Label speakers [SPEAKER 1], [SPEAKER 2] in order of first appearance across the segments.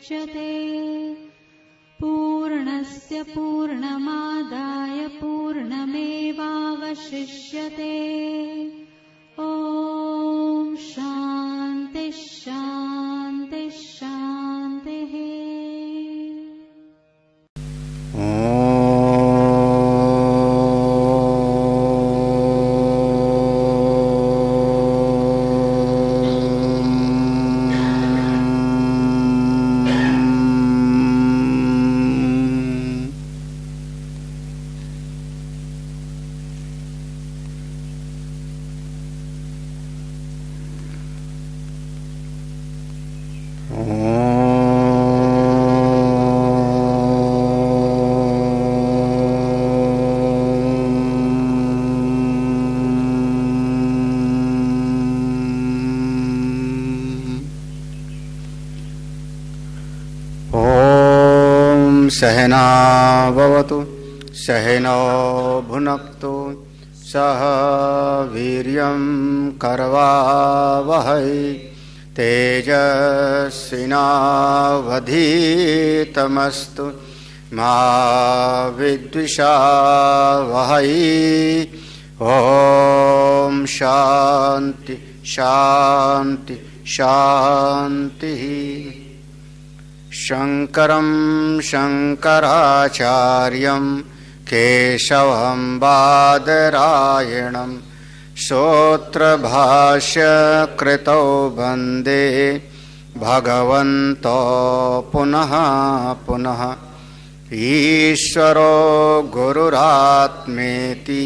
[SPEAKER 1] मुच्यते। पूर्णस्य पूर्णमादाय पूर्णमेवावशिष्यते। ॐ शान्ति शान्ति शान्तिः।
[SPEAKER 2] सहनावतु सहनौ भुनक्तु सह वीर्यं करवावहै तेजस्विनावधीतमस्तु मा विद्विषावहै। ॐ शान्ति शान्ति शान्तिः। शङ्करं शङ्कराचार्यं केशवं बादरायणं सूत्रभाष्यकृतौ वन्दे भगवन्तो पुनः पुनः। ईश्वरो गुरुरात्मेति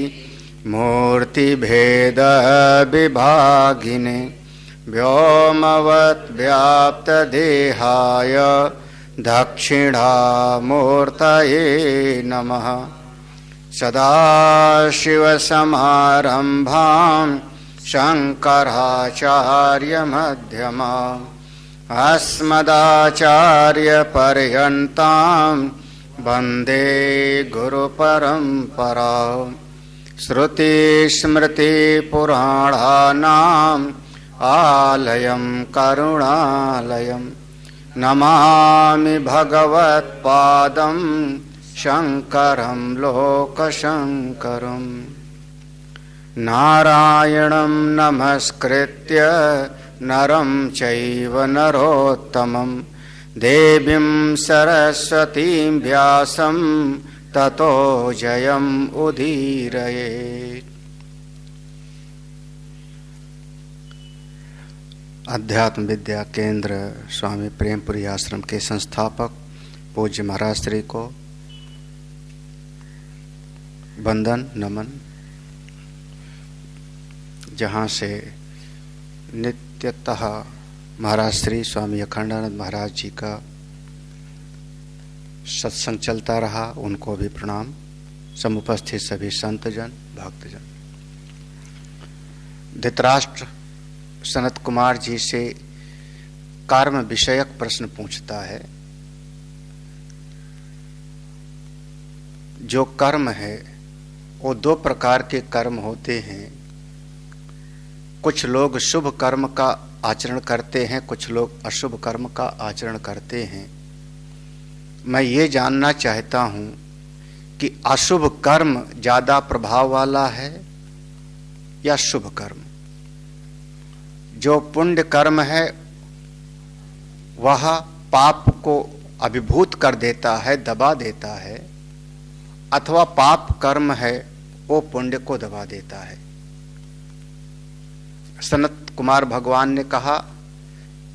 [SPEAKER 2] मूर्तिभेदविभागिने व्योमवद्व्याप्तदेहाय दक्षिणामूर्तये नमः। सदाशिवसमारम्भां शङ्कराचार्यमध्यमाम् अस्मदाचार्यपर्यन्तां वन्दे गुरुपरम्पराम्। श्रुतिस्मृतिपुराणानाम् आलयं करुणालयं नमामि भगवत्पादं शङ्करं लोकशङ्करम्। नारायणं नमस्कृत्य नरं चैव नरोत्तमं देवीं सरस्वतीं व्यासं ततो जयम् उदीरयेत्। अध्यात्म विद्या केंद्र स्वामी प्रेमपुरी आश्रम के संस्थापक पूज्य महाराज श्री को वंदन नमन। जहाँ से नित्यतः महाराज श्री स्वामी अखंडानंद महाराज जी का सत्संग चलता रहा, उनको भी प्रणाम। समुपस्थित सभी संतजन भक्तजन। धृतराष्ट्र सनत कुमार जी से कर्म विषयक प्रश्न पूछता है। जो कर्म है वो दो प्रकार के कर्म होते हैं। कुछ लोग शुभ कर्म का आचरण करते हैं, कुछ लोग अशुभ कर्म का आचरण करते हैं। मैं ये जानना चाहता हूं कि अशुभ कर्म ज्यादा प्रभाव वाला है या शुभ कर्म? जो पुण्य कर्म है वह पाप को अभिभूत कर देता है, दबा देता है, अथवा पाप कर्म है वो पुण्य को दबा देता है। सनत कुमार भगवान ने कहा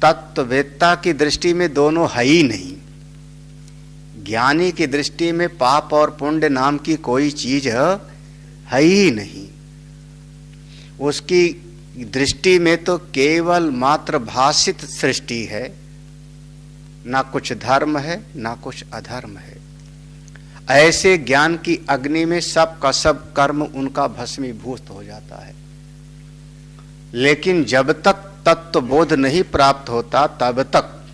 [SPEAKER 2] तत्ववेत्ता की दृष्टि में दोनों है ही नहीं। ज्ञानी की दृष्टि में पाप और पुण्य नाम की कोई चीज है ही नहीं। उसकी दृष्टि में तो केवल मात्र भाषित सृष्टि है, ना कुछ धर्म है ना कुछ अधर्म है। ऐसे ज्ञान की अग्नि में सब का सब कर्म उनका भस्मीभूत हो जाता है। लेकिन जब तक तत्व बोध नहीं प्राप्त होता तब तक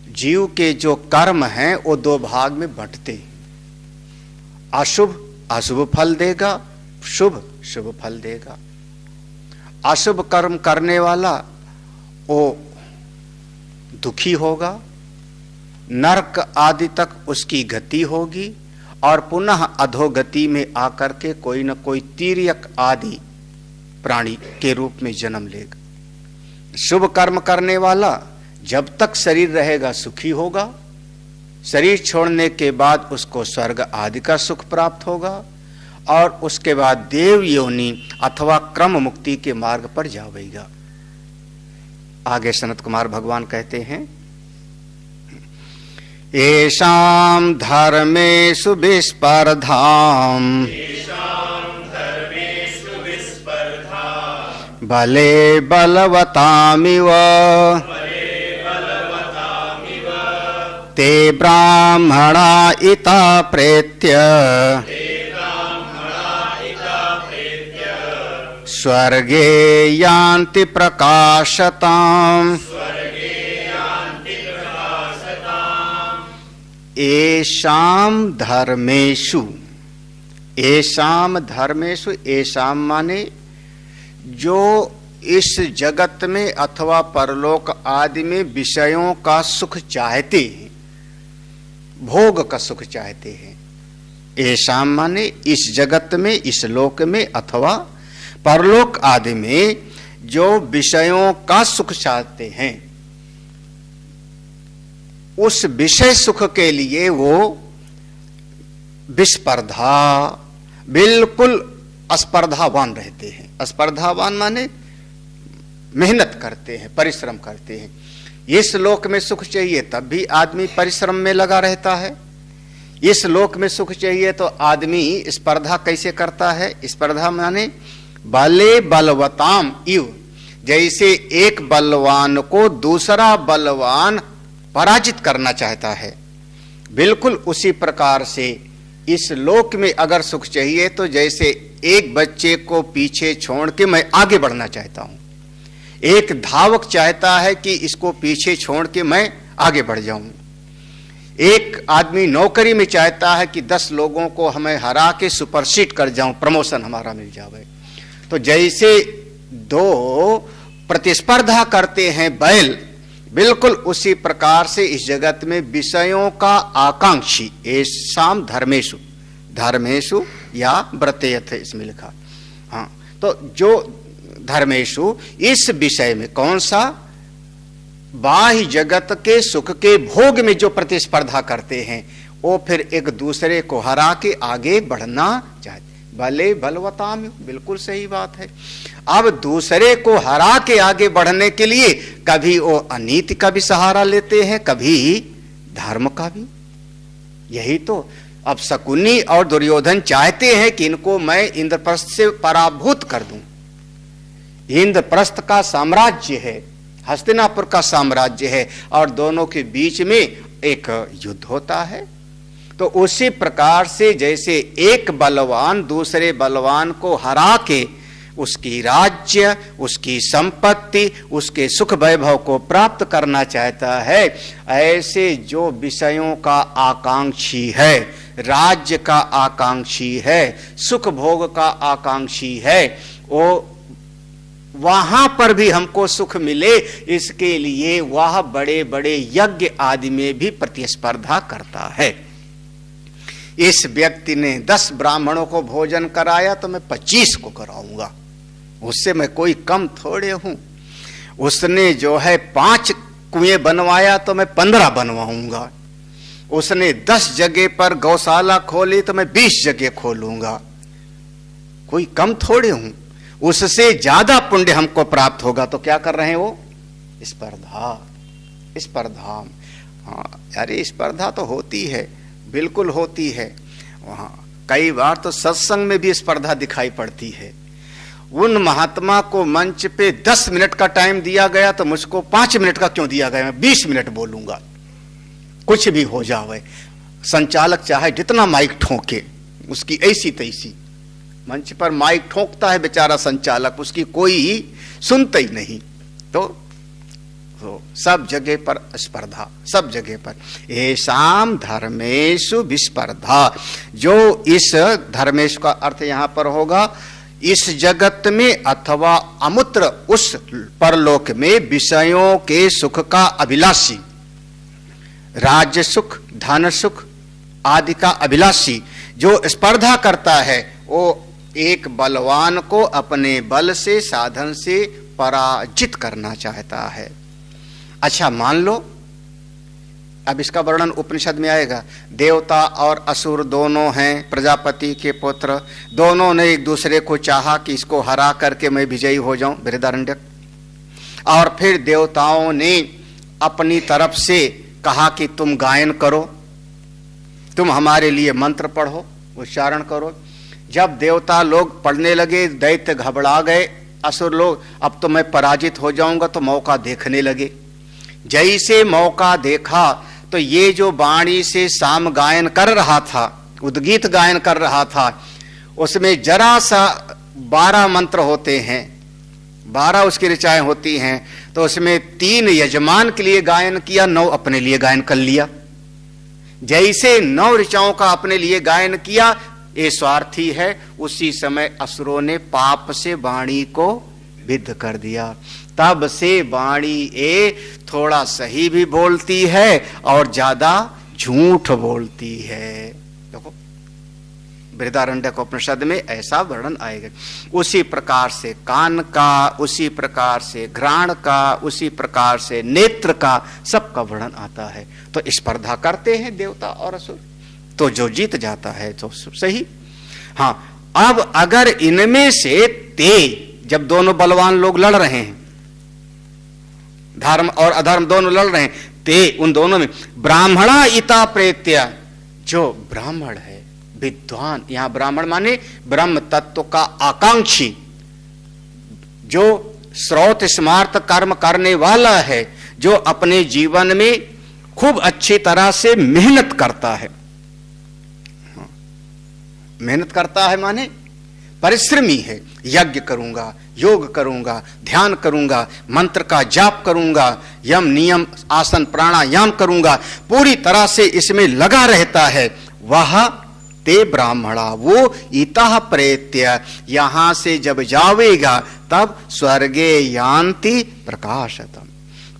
[SPEAKER 2] जीव के जो कर्म हैं वो दो भाग में बंटते। अशुभ अशुभ फल देगा, शुभ शुभ फल देगा। अशुभ कर्म करने वाला वो दुखी होगा, नरक आदि तक उसकी गति होगी और पुनः अधोगति में आकर के कोई न कोई तिर्यक आदि प्राणी के रूप में जन्म लेगा। शुभ कर्म करने वाला जब तक शरीर रहेगा सुखी होगा, शरीर छोड़ने के बाद उसको स्वर्ग आदि का सुख प्राप्त होगा और उसके बाद देव योनि अथवा क्रम मुक्ति के मार्ग पर जावेगा। आगे सनत कुमार भगवान कहते हैं, येषां धर्मेषु विस्पर्धाम् बले बलवतामिव ते ब्राह्मणा इता प्रेत्य स्वर्गे यान्ति प्रकाशताम्। येषां धर्मेषु, येषां धर्मेषु, येषां माने जो इस जगत में अथवा परलोक आदि में विषयों का सुख चाहते हैं, भोग का सुख चाहते हैं। येषां माने इस जगत में, इस लोक में अथवा परलोक आदि में जो विषयों का सुख चाहते हैं, उस विषय सुख के लिए वो विस्पर्धा, बिल्कुल अस्पर्धावान रहते हैं। अस्पर्धावान माने मेहनत करते हैं, परिश्रम करते हैं। इस लोक में सुख चाहिए तब भी आदमी परिश्रम में लगा रहता है। इस लोक में सुख चाहिए तो आदमी स्पर्धा कैसे करता है? स्पर्धा माने बले बलवताम इव, जैसे एक बलवान को दूसरा बलवान पराजित करना चाहता है, बिल्कुल उसी प्रकार से इस लोक में अगर सुख चाहिए तो जैसे एक बच्चे को पीछे छोड़ के मैं आगे बढ़ना चाहता हूं, एक धावक चाहता है कि इसको पीछे छोड़ के मैं आगे बढ़ जाऊं, एक आदमी नौकरी में चाहता है कि 10 लोगों को हमें हरा के सुपरसीड कर जाऊं, प्रमोशन हमारा मिल जाए। तो जैसे दो प्रतिस्पर्धा करते हैं बैल, बिल्कुल उसी प्रकार से इस जगत में विषयों का आकांक्षी, येषां धर्मेषु, धर्मेषु या व्रतेयथ इसमें लिखा, हाँ, तो जो धर्मेषु इस विषय में कौन सा? बाह्य जगत के सुख के भोग में जो प्रतिस्पर्धा करते हैं वो फिर एक दूसरे को हरा के आगे बढ़ना चाहते। भले बलवताम, बिल्कुल सही बात है। अब दूसरे को हरा के आगे बढ़ने के लिए कभी वो अनीति का भी सहारा लेते हैं, कभी धर्म का भी। यही तो अब शकुनी और दुर्योधन चाहते हैं कि इनको मैं इंद्रप्रस्थ से पराभूत कर दूं। इंद्रप्रस्थ का साम्राज्य है, हस्तिनापुर का साम्राज्य है और दोनों के बीच में एक युद्ध होता है। तो उसी प्रकार से जैसे एक बलवान दूसरे बलवान को हरा के उसकी राज्य, उसकी संपत्ति, उसके सुख वैभव को प्राप्त करना चाहता है, ऐसे जो विषयों का आकांक्षी है, राज्य का आकांक्षी है, सुख भोग का आकांक्षी है, वो वहां पर भी हमको सुख मिले इसके लिए वह बड़े बड़े यज्ञ आदि में भी प्रतिस्पर्धा करता है। इस व्यक्ति ने 10 ब्राह्मणों को भोजन कराया तो मैं 25 को कराऊंगा, उससे मैं कोई कम थोड़े हूं। उसने जो है 5 कुएं बनवाया तो मैं 15 बनवाऊंगा। उसने 10 जगह पर गौशाला खोली तो मैं 20 जगह खोलूंगा, कोई कम थोड़े हूं। उससे ज्यादा पुण्य हमको प्राप्त होगा। तो क्या कर रहे हैं वो? स्पर्धा, स्पर्धा। हाँ, अरे स्पर्धा तो होती है, बिल्कुल होती है। वहां कई बार तो सत्संग में भी स्पर्धा दिखाई पड़ती है। उन महात्मा को मंच पे 10 मिनट का टाइम दिया गया तो मुझको 5 मिनट का क्यों दिया गया? मैं 20 मिनट बोलूंगा, कुछ भी हो जावे। संचालक चाहे जितना माइक ठोके, उसकी ऐसी तैसी। मंच पर माइक ठोकता है बेचारा संचालक, उसकी कोई सुनता ही नहीं। तो सब जगह पर स्पर्धा, सब जगह पर। येषां धर्मेषु विस्पर्धा, जो इस धर्मेश का अर्थ यहां पर होगा इस जगत में अथवा अमूत्र उस परलोक में विषयों के सुख का अभिलाषी, राज्य सुख, धन सुख आदि का अभिलाषी जो स्पर्धा करता है, वो एक बलवान को अपने बल से, साधन से पराजित करना चाहता है। अच्छा मान लो, अब इसका वर्णन उपनिषद में आएगा। देवता और असुर दोनों हैं, प्रजापति के पुत्र, दोनों ने एक दूसरे को चाहा कि इसको हरा करके मैं विजयी हो जाऊं, बृहदारण्यक। और फिर देवताओं ने अपनी तरफ से कहा कि तुम गायन करो, तुम हमारे लिए मंत्र पढ़ो, उच्चारण करो। जब देवता लोग पढ़ने लगे, दैत्य घबरा गए, असुर लोग अब तो मैं पराजित हो जाऊंगा, तो मौका देखने लगे। जैसे मौका देखा तो ये जो वाणी से साम गायन कर रहा था, उद्गीत गायन कर रहा था, उसमें जरा सा 12 मंत्र होते हैं, 12 उसकी ऋचाएं होती हैं, तो उसमें 3 यजमान के लिए गायन किया, 9 अपने लिए गायन कर लिया। जैसे 9 ऋचाओं का अपने लिए गायन किया, ये स्वार्थी है, उसी समय असुरों ने पाप से वाणी को विद्ध कर दिया। तब से वाणी ये थोड़ा सही भी बोलती है और ज्यादा झूठ बोलती है। देखो बृहदारण्यक उपनिषद में ऐसा वर्णन आएगा। उसी प्रकार से कान का, उसी प्रकार से घ्राण का, उसी प्रकार से नेत्र का, सबका वर्णन आता है। तो स्पर्धा करते हैं देवता और असुर, तो जो जीत जाता है तो सही। हाँ, अब अगर इनमें से जब दोनों बलवान लोग लड़ रहे हैं, धर्म और अधर्म दोनों लड़ रहे हैं, उन दोनों में ब्राह्मणा इता प्रेत्या, जो ब्राह्मण है, विद्वान, यहां ब्राह्मण माने ब्रह्म तत्व का आकांक्षी, जो श्रौत स्मार्त कर्म करने वाला है, जो अपने जीवन में खूब अच्छी तरह से मेहनत करता है। मेहनत करता है माने परिश्रमी है, यज्ञ करूंगा, योग करूंगा, ध्यान करूंगा, मंत्र का जाप करूंगा, यम नियम आसन प्राणायाम करूंगा, पूरी तरह से इसमें लगा रहता है, वह ते ब्राह्मणा, वो इतः प्रेत्य, यहां से जब जावेगा तब स्वर्गे यान्ति प्रकाशतम,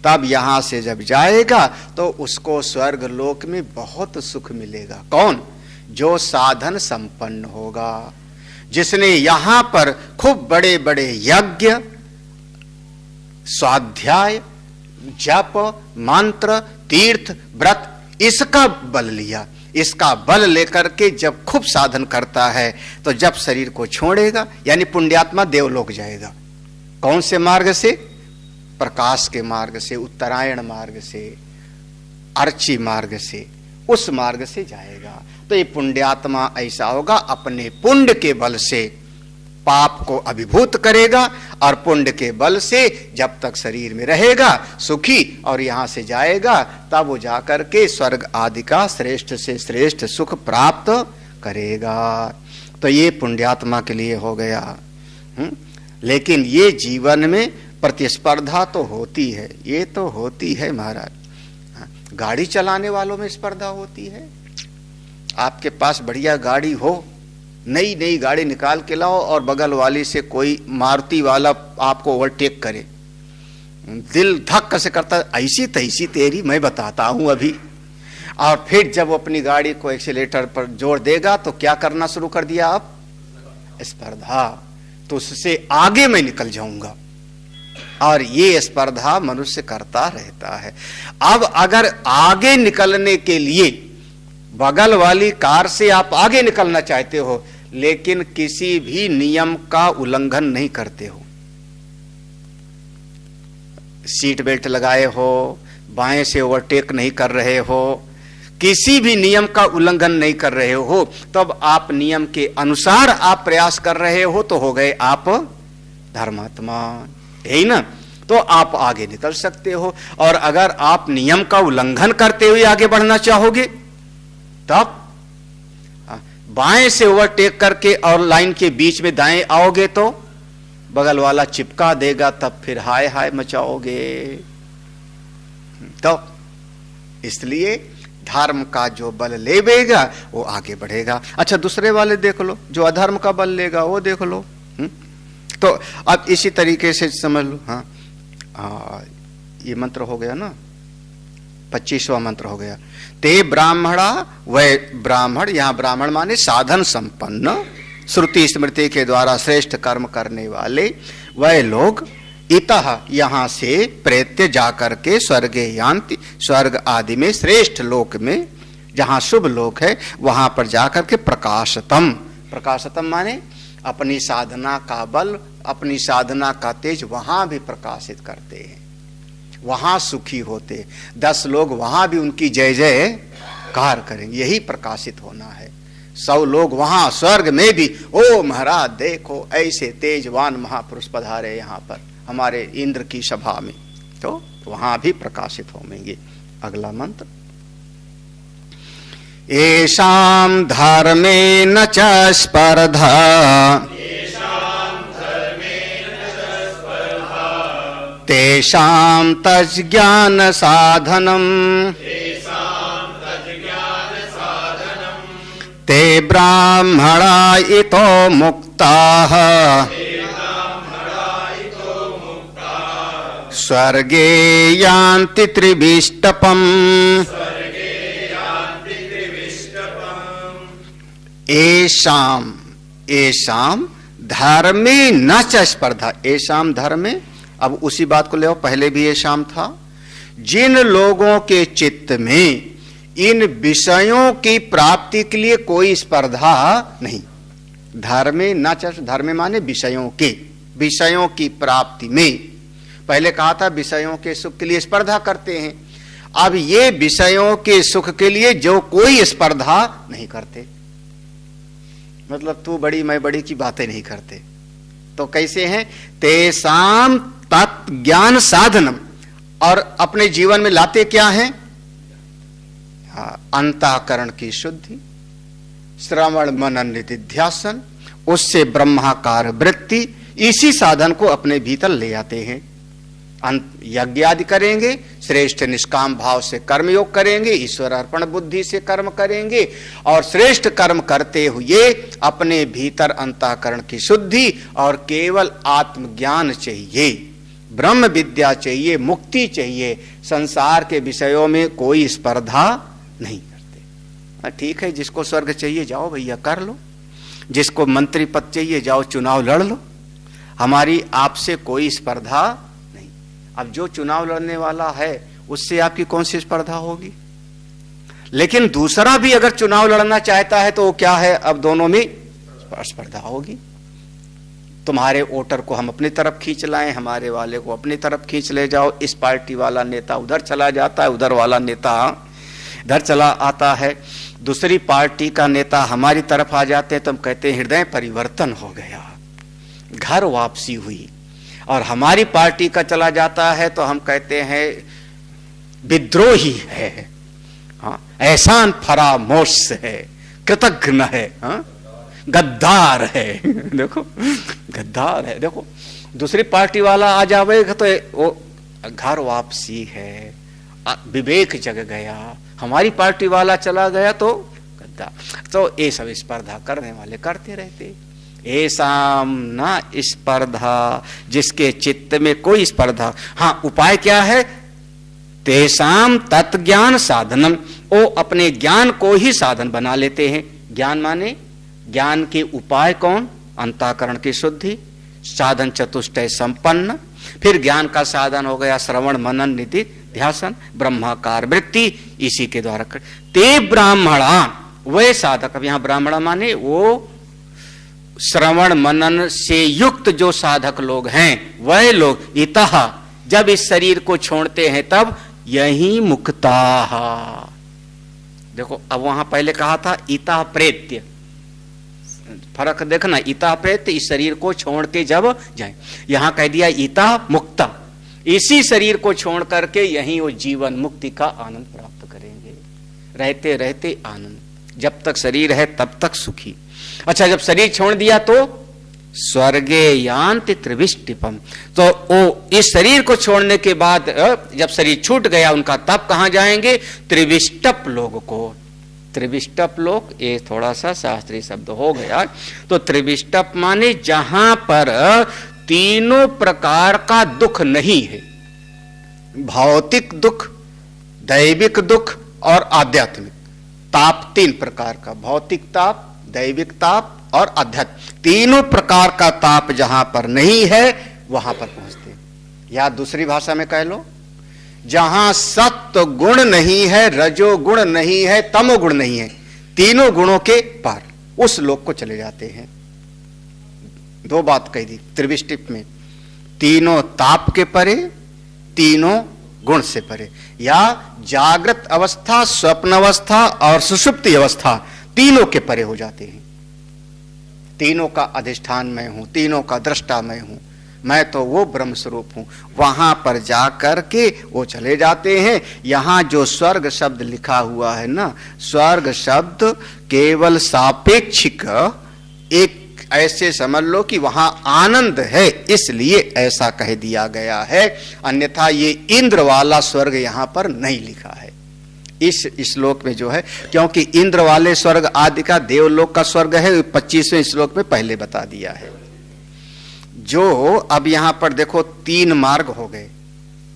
[SPEAKER 2] तब यहां से जब जाएगा तो उसको स्वर्ग लोक में बहुत सुख मिलेगा। कौन? जो साधन संपन्न होगा, जिसने यहां पर खूब बड़े बड़े यज्ञ, स्वाध्याय, जप, मंत्र, तीर्थ, व्रत, इसका बल लिया। इसका बल लेकर के जब खूब साधन करता है तो जब शरीर को छोड़ेगा, यानी पुण्यात्मा देवलोक जाएगा। कौन से मार्ग से? प्रकाश के मार्ग से, उत्तरायण मार्ग से, अर्ची मार्ग से, उस मार्ग से जाएगा। तो ये पुण्यात्मा ऐसा होगा, अपने पुण्य के बल से पाप को अभिभूत करेगा और पुण्य के बल से जब तक शरीर में रहेगा सुखी, और यहां से जाएगा तब वो जाकर के स्वर्ग आदि का श्रेष्ठ से श्रेष्ठ सुख प्राप्त करेगा। तो ये पुण्यात्मा के लिए हो गया। लेकिन ये जीवन में प्रतिस्पर्धा तो होती है, ये तो होती है महाराज। गाड़ी चलाने वालों में स्पर्धा होती है। आपके पास बढ़िया गाड़ी हो, नई नई गाड़ी निकाल के लाओ और बगल वाली से कोई मारुति वाला आपको ओवरटेक करे, दिल धक से करता, ऐसी तैसी तेरी मैं बताता हूं अभी। और फिर जब वो अपनी गाड़ी को एक्सीलेटर पर जोर देगा तो क्या करना शुरू कर दिया? आप स्पर्धा, तो उससे आगे मैं निकल जाऊंगा। और ये स्पर्धा मनुष्य करता रहता है। अब अगर आगे निकलने के लिए बगल वाली कार से आप आगे निकलना चाहते हो, लेकिन किसी भी नियम का उल्लंघन नहीं करते हो, सीट बेल्ट लगाए हो, बाएं से ओवरटेक नहीं कर रहे हो, किसी भी नियम का उल्लंघन नहीं कर रहे हो, तब आप नियम के अनुसार आप प्रयास कर रहे हो, तो हो गए आप धर्मात्मा, यही ना? तो आप आगे निकल सकते हो। और अगर आप नियम का उल्लंघन करते हुए आगे बढ़ना चाहोगे, तब बाएं से ओवरटेक करके और लाइन के बीच में दाएं आओगे तो बगल वाला चिपका देगा, तब फिर हाय हाय मचाओगे। तो इसलिए धर्म का जो बल लेगा वो आगे बढ़ेगा। अच्छा, दूसरे वाले देख लो, जो अधर्म का बल लेगा वो देख लो। तो अब इसी तरीके से समझ लो। हाँ, ये मंत्र हो गया ना, 25वां मंत्र हो गया। ते ब्राह्मणा, वह ब्राह्मण, यहां ब्राह्मण माने साधन संपन्न, श्रुति स्मृति के द्वारा श्रेष्ठ कर्म करने वाले वह लोग, इतः यहां से प्रेत्य जाकर के स्वर्गे यान्ति, स्वर्ग आदि में श्रेष्ठ लोक में जहां शुभ लोक है वहां पर जाकर के प्रकाशतम, प्रकाशतम माने अपनी साधना का बल, अपनी साधना का तेज वहां भी प्रकाशित करते हैं, वहां सुखी होते, 10 लोग वहां भी उनकी जय जय कार करेंगे। यही प्रकाशित होना है। 100 लोग वहां स्वर्ग में भी, ओ महाराज देखो ऐसे तेजवान महापुरुष पधारे यहाँ पर हमारे इंद्र की सभा में, तो वहां भी प्रकाशित होंगे। अगला मंत्र, येषां धर्मे न च स्पर्धा, तेषां तज्ज्ञान साधनम्, ते ब्राह्मणा इतो मुक्ताः, स्वर्गे यान्ति त्रिविष्टपम्। एषाम, एषाम धर्मे न च स्पर्धा, एषाम धर्मे, अब उसी बात को ले आओ, पहले भी एषाम था। जिन लोगों के चित्त में इन विषयों की प्राप्ति के लिए कोई स्पर्धा नहीं, धर्मे न च, धर्मे माने विषयों के, विषयों की प्राप्ति में, पहले कहा था विषयों के सुख के लिए स्पर्धा करते हैं, अब ये विषयों के सुख के लिए जो कोई स्पर्धा नहीं करते, मतलब तू बड़ी मैं बड़ी की बातें नहीं करते। तो कैसे हैं? तेसाम तत् ज्ञान साधनम, और अपने जीवन में लाते क्या हैं? अंतःकरण की शुद्धि, श्रवण मनन निधिध्यासन, उससे ब्रह्माकार वृत्ति, इसी साधन को अपने भीतर ले आते हैं। यज्ञ आदि करेंगे, श्रेष्ठ निष्काम भाव से कर्मयोग करेंगे, ईश्वर अर्पण बुद्धि से कर्म करेंगे, और श्रेष्ठ कर्म करते हुए अपने भीतर अंतःकरण की शुद्धि और केवल आत्मज्ञान चाहिए, ब्रह्म विद्या चाहिए, मुक्ति चाहिए, संसार के विषयों में कोई स्पर्धा नहीं करते। ठीक है, जिसको स्वर्ग चाहिए जाओ भैया कर लो, जिसको मंत्री पद चाहिए जाओ चुनाव लड़ लो, हमारी आपसे कोई स्पर्धा नहीं। अब जो चुनाव लड़ने वाला है उससे आपकी कौन सी स्पर्धा होगी? लेकिन दूसरा भी अगर चुनाव लड़ना चाहता है तो वो क्या है, अब दोनों में स्पर्धा होगी। तुम्हारे वोटर को हम अपनी तरफ खींच लाएं, हमारे वाले को अपनी तरफ खींच ले जाओ, इस पार्टी वाला नेता उधर चला जाता है, उधर वाला नेता इधर चला आता है, दूसरी पार्टी का नेता हमारी तरफ आ जाते हैं तो हम कहते हैं हृदय परिवर्तन हो गया, घर वापसी हुई, और हमारी पार्टी का चला जाता है तो हम कहते हैं विद्रोही है, हाँ, एहसान फरामोश है, कृतघ्न है, हाँ, गद्दार है। देखो गद्दार है। देखो दूसरी पार्टी वाला आ जाएगा तो वो घर वापसी है, विवेक जग गया, हमारी पार्टी वाला चला गया तो गद्दार। तो ये सब स्पर्धा करने वाले करते रहते। ऐसाम ना स्पर्धा, जिसके चित्त में कोई स्पर्धा, हाँ उपाय क्या है? तेसाम तत्ज्ञान साधनम, वो अपने ज्ञान को ही साधन बना लेते हैं। ज्ञान माने ज्ञान के उपाय कौन? अंतःकरण की शुद्धि, साधन चतुष्टय संपन्न, फिर ज्ञान का साधन हो गया श्रवण मनन निधि ध्यासन, ब्रह्माकार वृत्ति, इसी के द्वारा कर। ते ब्राह्मणा, वे साधक, अब यहां ब्राह्मण माने वो श्रवण मनन से युक्त जो साधक लोग हैं, वह लोग इतः, जब इस शरीर को छोड़ते हैं तब यही मुक्ताः। देखो अब वहां पहले कहा था इतः प्रेत्य, फर्क देखना, इतः प्रेत्य इस शरीर को छोड़ के जब जाए, यहां कह दिया इतः मुक्ता, इसी शरीर को छोड़ करके यहीं वो जीवन मुक्ति का आनंद प्राप्त करेंगे, रहते रहते आनंद, जब तक शरीर है तब तक सुखी। अच्छा, जब शरीर छोड़ दिया तो स्वर्गे यान्ति त्रिविष्टिपम, तो वो इस शरीर को छोड़ने के बाद जब शरीर छूट गया उनका, तब कहां जाएंगे? त्रिविष्टप लोग को, त्रिविष्टप लोक, ये थोड़ा सा शास्त्रीय शब्द हो गया। तो त्रिविष्टप माने जहां पर तीनों प्रकार का दुख नहीं है, भौतिक दुख, दैविक दुख और आध्यात्मिक ताप। तीन प्रकार का, भौतिक ताप, दैविक ताप और आध्यात्मिक, तीनों प्रकार का ताप जहां पर नहीं है वहां पर पहुंचते हैं। या दूसरी भाषा में कह लो, जहां सत्व गुण नहीं है, रजो गुण नहीं है, तमो गुण नहीं है, तीनों गुणों के पार, उस लोक को चले जाते हैं। दो बात कही दी त्रिविष्टिप में, तीनों ताप के परे, तीनों गुण से परे, या जागृत अवस्था, स्वप्न अवस्था और सुषुप्ति अवस्था तीनों के परे हो जाते हैं। तीनों का अधिष्ठान मैं हूं, तीनों का दृष्टा मैं हूं, मैं तो वो ब्रह्म स्वरूप हूं। वहां पर जाकर के वो चले जाते हैं। यहां जो स्वर्ग शब्द लिखा हुआ है ना, स्वर्ग शब्द केवल सापेक्षिक, एक ऐसे समझ लो कि वहां आनंद है, इसलिए ऐसा कह दिया गया है। अन्यथा ये इंद्र वाला स्वर्ग यहां पर नहीं लिखा है इस श्लोक में जो है, क्योंकि इंद्र वाले स्वर्ग आदि का देवलोक का स्वर्ग है, 25वें श्लोक में पहले बता दिया है। जो अब यहां पर देखो तीन मार्ग हो गए,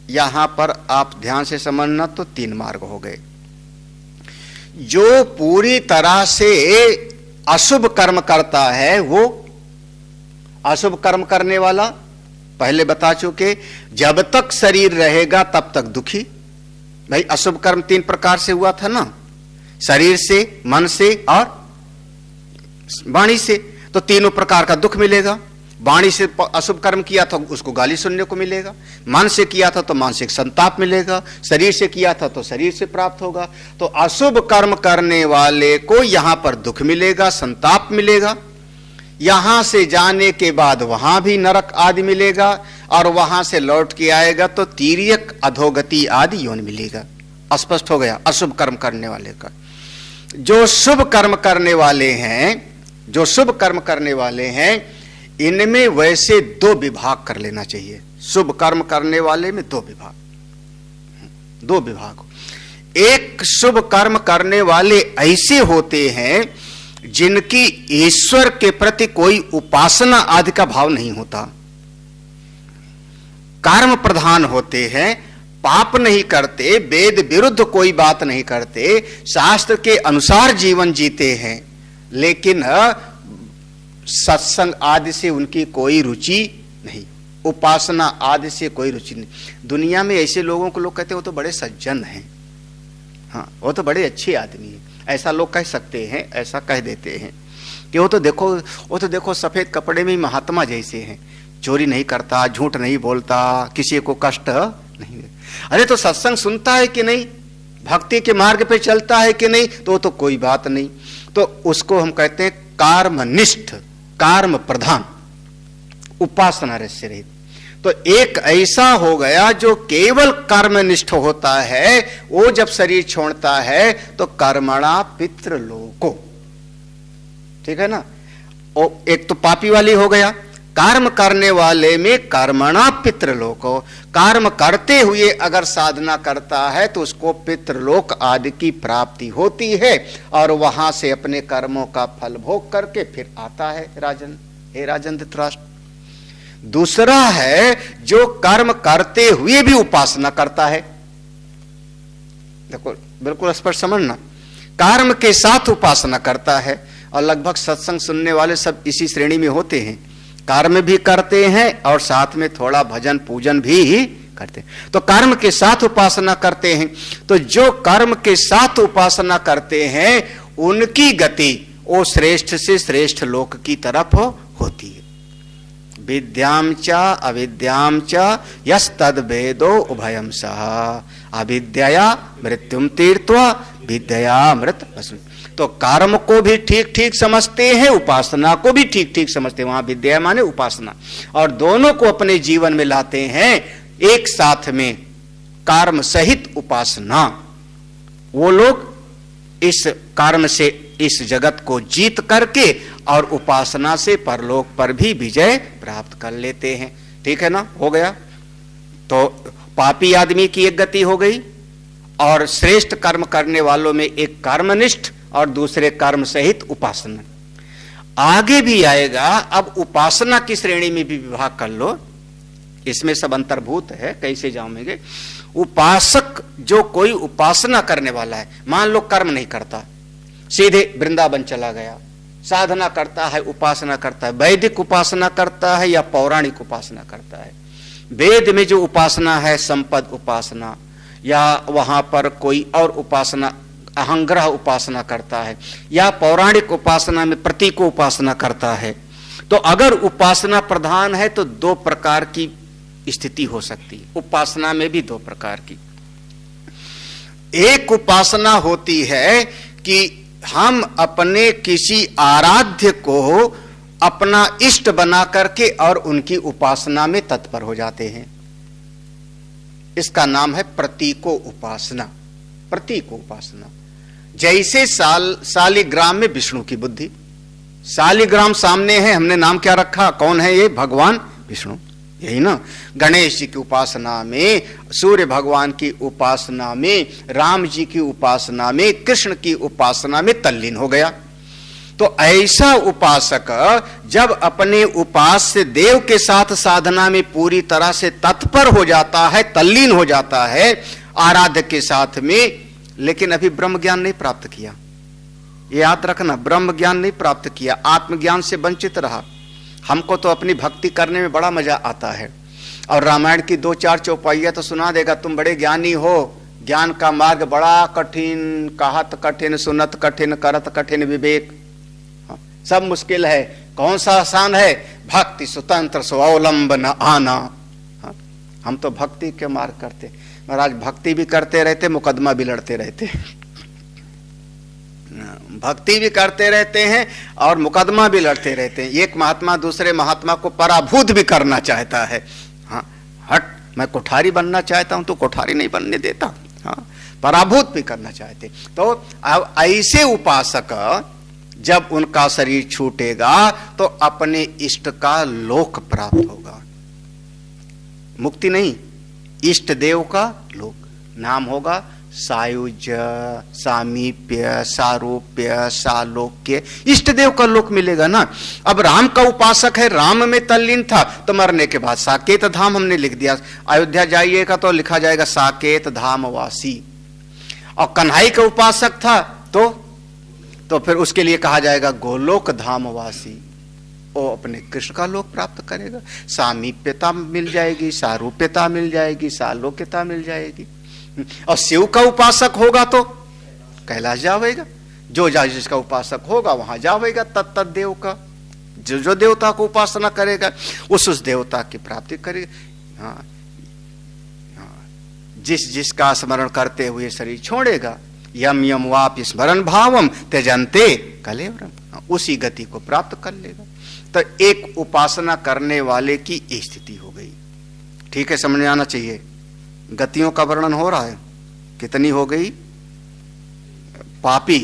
[SPEAKER 2] यहां पर आप ध्यान से समझना, तो तीन मार्ग हो गए। जो पूरी तरह से अशुभ कर्म करता है, वो अशुभ कर्म करने वाला पहले बता चुके, जब तक शरीर रहेगा तब तक दुखी। भाई अशुभ कर्म तीन प्रकार से हुआ था ना, शरीर से, मन से और वाणी से, तो तीनों प्रकार का दुख मिलेगा। वाणी से अशुभ कर्म किया था उसको गाली सुनने को मिलेगा, मन से किया था तो मानसिक संताप मिलेगा, शरीर से किया था तो शरीर से प्राप्त होगा। तो अशुभ कर्म करने वाले को यहां पर दुख मिलेगा, संताप मिलेगा। यहां से जाने के बाद वहां भी नरक आदि मिलेगा, और वहां से लौट के आएगा तो तीर्यक, अधोगति आदि योनि मिलेगा। स्पष्ट हो गया अशुभ कर्म करने वाले का। जो शुभ कर्म करने वाले हैं, जो शुभ कर्म करने वाले हैं, इनमें वैसे दो विभाग कर लेना चाहिए। शुभ कर्म करने वाले में दो विभाग, दो विभाग। एक शुभ कर्म करने वाले ऐसे होते हैं जिनकी ईश्वर के प्रति कोई उपासना आदि का भाव नहीं होता, कर्म प्रधान होते हैं, पाप नहीं करते, वेद विरुद्ध कोई बात नहीं करते, शास्त्र के अनुसार जीवन जीते हैं, लेकिन सत्संग आदि से उनकी कोई रुचि नहीं, उपासना आदि से कोई रुचि नहीं। दुनिया में ऐसे लोगों को लोग कहते हैं वो तो बड़े सज्जन हैं, हाँ वो तो बड़े अच्छे आदमी हैं, ऐसा लोग कह सकते हैं, ऐसा कह देते हैं कि वो तो देखो सफेद कपड़े में महात्मा जैसे हैं, चोरी नहीं करता, झूठ नहीं बोलता, किसी को कष्ट नहीं। अरे तो सत्संग सुनता है कि नहीं, भक्ति के मार्ग पे चलता है कि नहीं, तो कोई बात नहीं। तो उसको हम कहते हैं कर्मनिष्ठ, कर्म प्रधान, उपासना रस रहित। तो एक ऐसा हो गया जो केवल कर्मनिष्ठ होता है, वो जब शरीर छोड़ता है तो कर्मणा पितृलोको, ठीक है ना। एक तो पापी वाली हो गया, कर्म करने वाले में कर्मणा पितृलोको, कर्म करते हुए अगर साधना करता है तो उसको पितृलोक आदि की प्राप्ति होती है, और वहां से अपने कर्मों का फल भोग करके फिर आता है राजन, हे राजन धृतराष्ट्र। दूसरा है जो कर्म करते हुए भी उपासना करता है, देखो बिल्कुल स्पष्ट समझना, कर्म के साथ उपासना करता है, और लगभग सत्संग सुनने वाले सब इसी श्रेणी में होते हैं, कर्म भी करते हैं और साथ में थोड़ा भजन पूजन भी करते हैं। तो कर्म के साथ उपासना करते हैं, तो जो कर्म के साथ उपासना करते हैं उनकी गति वो श्रेष्ठ से श्रेष्ठ लोक की तरफ होती है। विद्याम च अविद्याम च यस्तद वेदो उभयम सह, अविद्या मृत्युम तीर्थ्वा विद्या अमृत वसु। तो कर्म को भी ठीक ठीक समझते हैं, उपासना को भी ठीक ठीक समझते हैं, वहां विद्या माने उपासना, और दोनों को अपने जीवन में लाते हैं एक साथ में, कर्म सहित उपासना। वो लोग इस कर्म से इस जगत को जीत करके और उपासना से परलोक पर भी विजय प्राप्त कर लेते हैं, ठीक है ना। हो गया, तो पापी आदमी की एक गति हो गई, और श्रेष्ठ कर्म करने वालों में एक कर्मनिष्ठ और दूसरे कर्म सहित उपासना। आगे भी आएगा, अब उपासना की श्रेणी में भी विभाग कर लो, इसमें सब अंतर्भूत है, कैसे जाओगे। उपासक जो कोई उपासना करने वाला है, मान लो कर्म नहीं करता, सीधे वृंदावन चला गया, साधना करता है, उपासना करता है, वैदिक उपासना करता है या पौराणिक उपासना करता है। वेद में जो उपासना है संपद उपासना, या वहां पर कोई और उपासना अहंग्रह उपासना करता है, या पौराणिक उपासना में प्रतीक उपासना करता है, तो अगर उपासना प्रधान है तो दो प्रकार की स्थिति हो सकती है। उपासना में भी दो प्रकार की, एक उपासना होती है कि हम अपने किसी आराध्य को अपना इष्ट बना करके और उनकी उपासना में तत्पर हो जाते हैं। इसका नाम है प्रतीको उपासना। प्रतीको उपासना, जैसे सालिग्राम में विष्णु की बुद्धि, सालिग्राम सामने है, हमने नाम क्या रखा, कौन है ये, भगवान विष्णु, यही ना। गणेश जी की उपासना में, सूर्य भगवान की उपासना में, राम जी की उपासना में, कृष्ण की उपासना में तल्लीन हो गया। तो ऐसा उपासक जब अपने उपास्य देव के साथ साधना में पूरी तरह से तत्पर हो जाता है, तल्लीन हो जाता है आराध्य के साथ में, लेकिन अभी ब्रह्म ज्ञान नहीं प्राप्त किया, ये याद रखना, ब्रह्म ज्ञान नहीं प्राप्त किया, आत्मज्ञान से वंचित रहा। हमको तो अपनी भक्ति करने में बड़ा मजा आता है, और रामायण की 2-4 चौपाइयां तो सुना देगा, तुम बड़े ज्ञानी हो, ज्ञान का मार्ग बड़ा कठिन, कहत कठिन, सुनत कठिन, करत कठिन विवेक, सब मुश्किल है, कौन सा आसान है, भक्ति स्वतंत्र स्वावलंबन आना। हम तो भक्ति के मार्ग करते महाराज, भक्ति भी करते रहते, मुकदमा भी लड़ते रहते, भक्ति भी करते रहते हैं और मुकदमा भी लड़ते रहते हैं। एक महात्मा दूसरे महात्मा को पराभूत भी करना चाहता है। हाँ, हट, मैं कोठारी बनना चाहता हूं तो कोठारी नहीं बनने देता। हाँ, पराभूत भी करना चाहते। तो अब ऐसे उपासक जब उनका शरीर छूटेगा तो अपने इष्ट का लोक प्राप्त होगा, मुक्ति नहीं, इष्ट देव का लोक। नाम होगा सायुज्य, सामीप्य, सारूप्य, सालोक्य, इष्ट देव का लोक मिलेगा ना। अब राम का उपासक है, राम में तल्लीन था, तो मरने के बाद साकेत धाम हमने लिख दिया, अयोध्या जाइएगा तो लिखा जाएगा साकेत धाम वासी। और कन्हई का उपासक था तो फिर उसके लिए कहा जाएगा गोलोक धाम वासी, वो अपने कृष्ण का लोक प्राप्त करेगा। सामीप्यता मिल जाएगी, सारूप्यता मिल जाएगी, सालोक्यता मिल जाएगी। और शिव का उपासक होगा तो कैलाश जावेगा, जो जिसका उपासक होगा वहां जावेगा, तत्त देव का, जो देवता को उपासना करेगा उस देवता की प्राप्ति करेगा। हाँ, जिसका स्मरण करते हुए शरीर छोड़ेगा, यम यम वाप स्मरण भावम त्यजन्ते कलेवरम, उसी गति को प्राप्त कर लेगा। तो एक उपासना करने वाले की स्थिति हो गई। ठीक है, समझ में आना चाहिए। गतियों का वर्णन हो रहा है, कितनी हो गई। पापी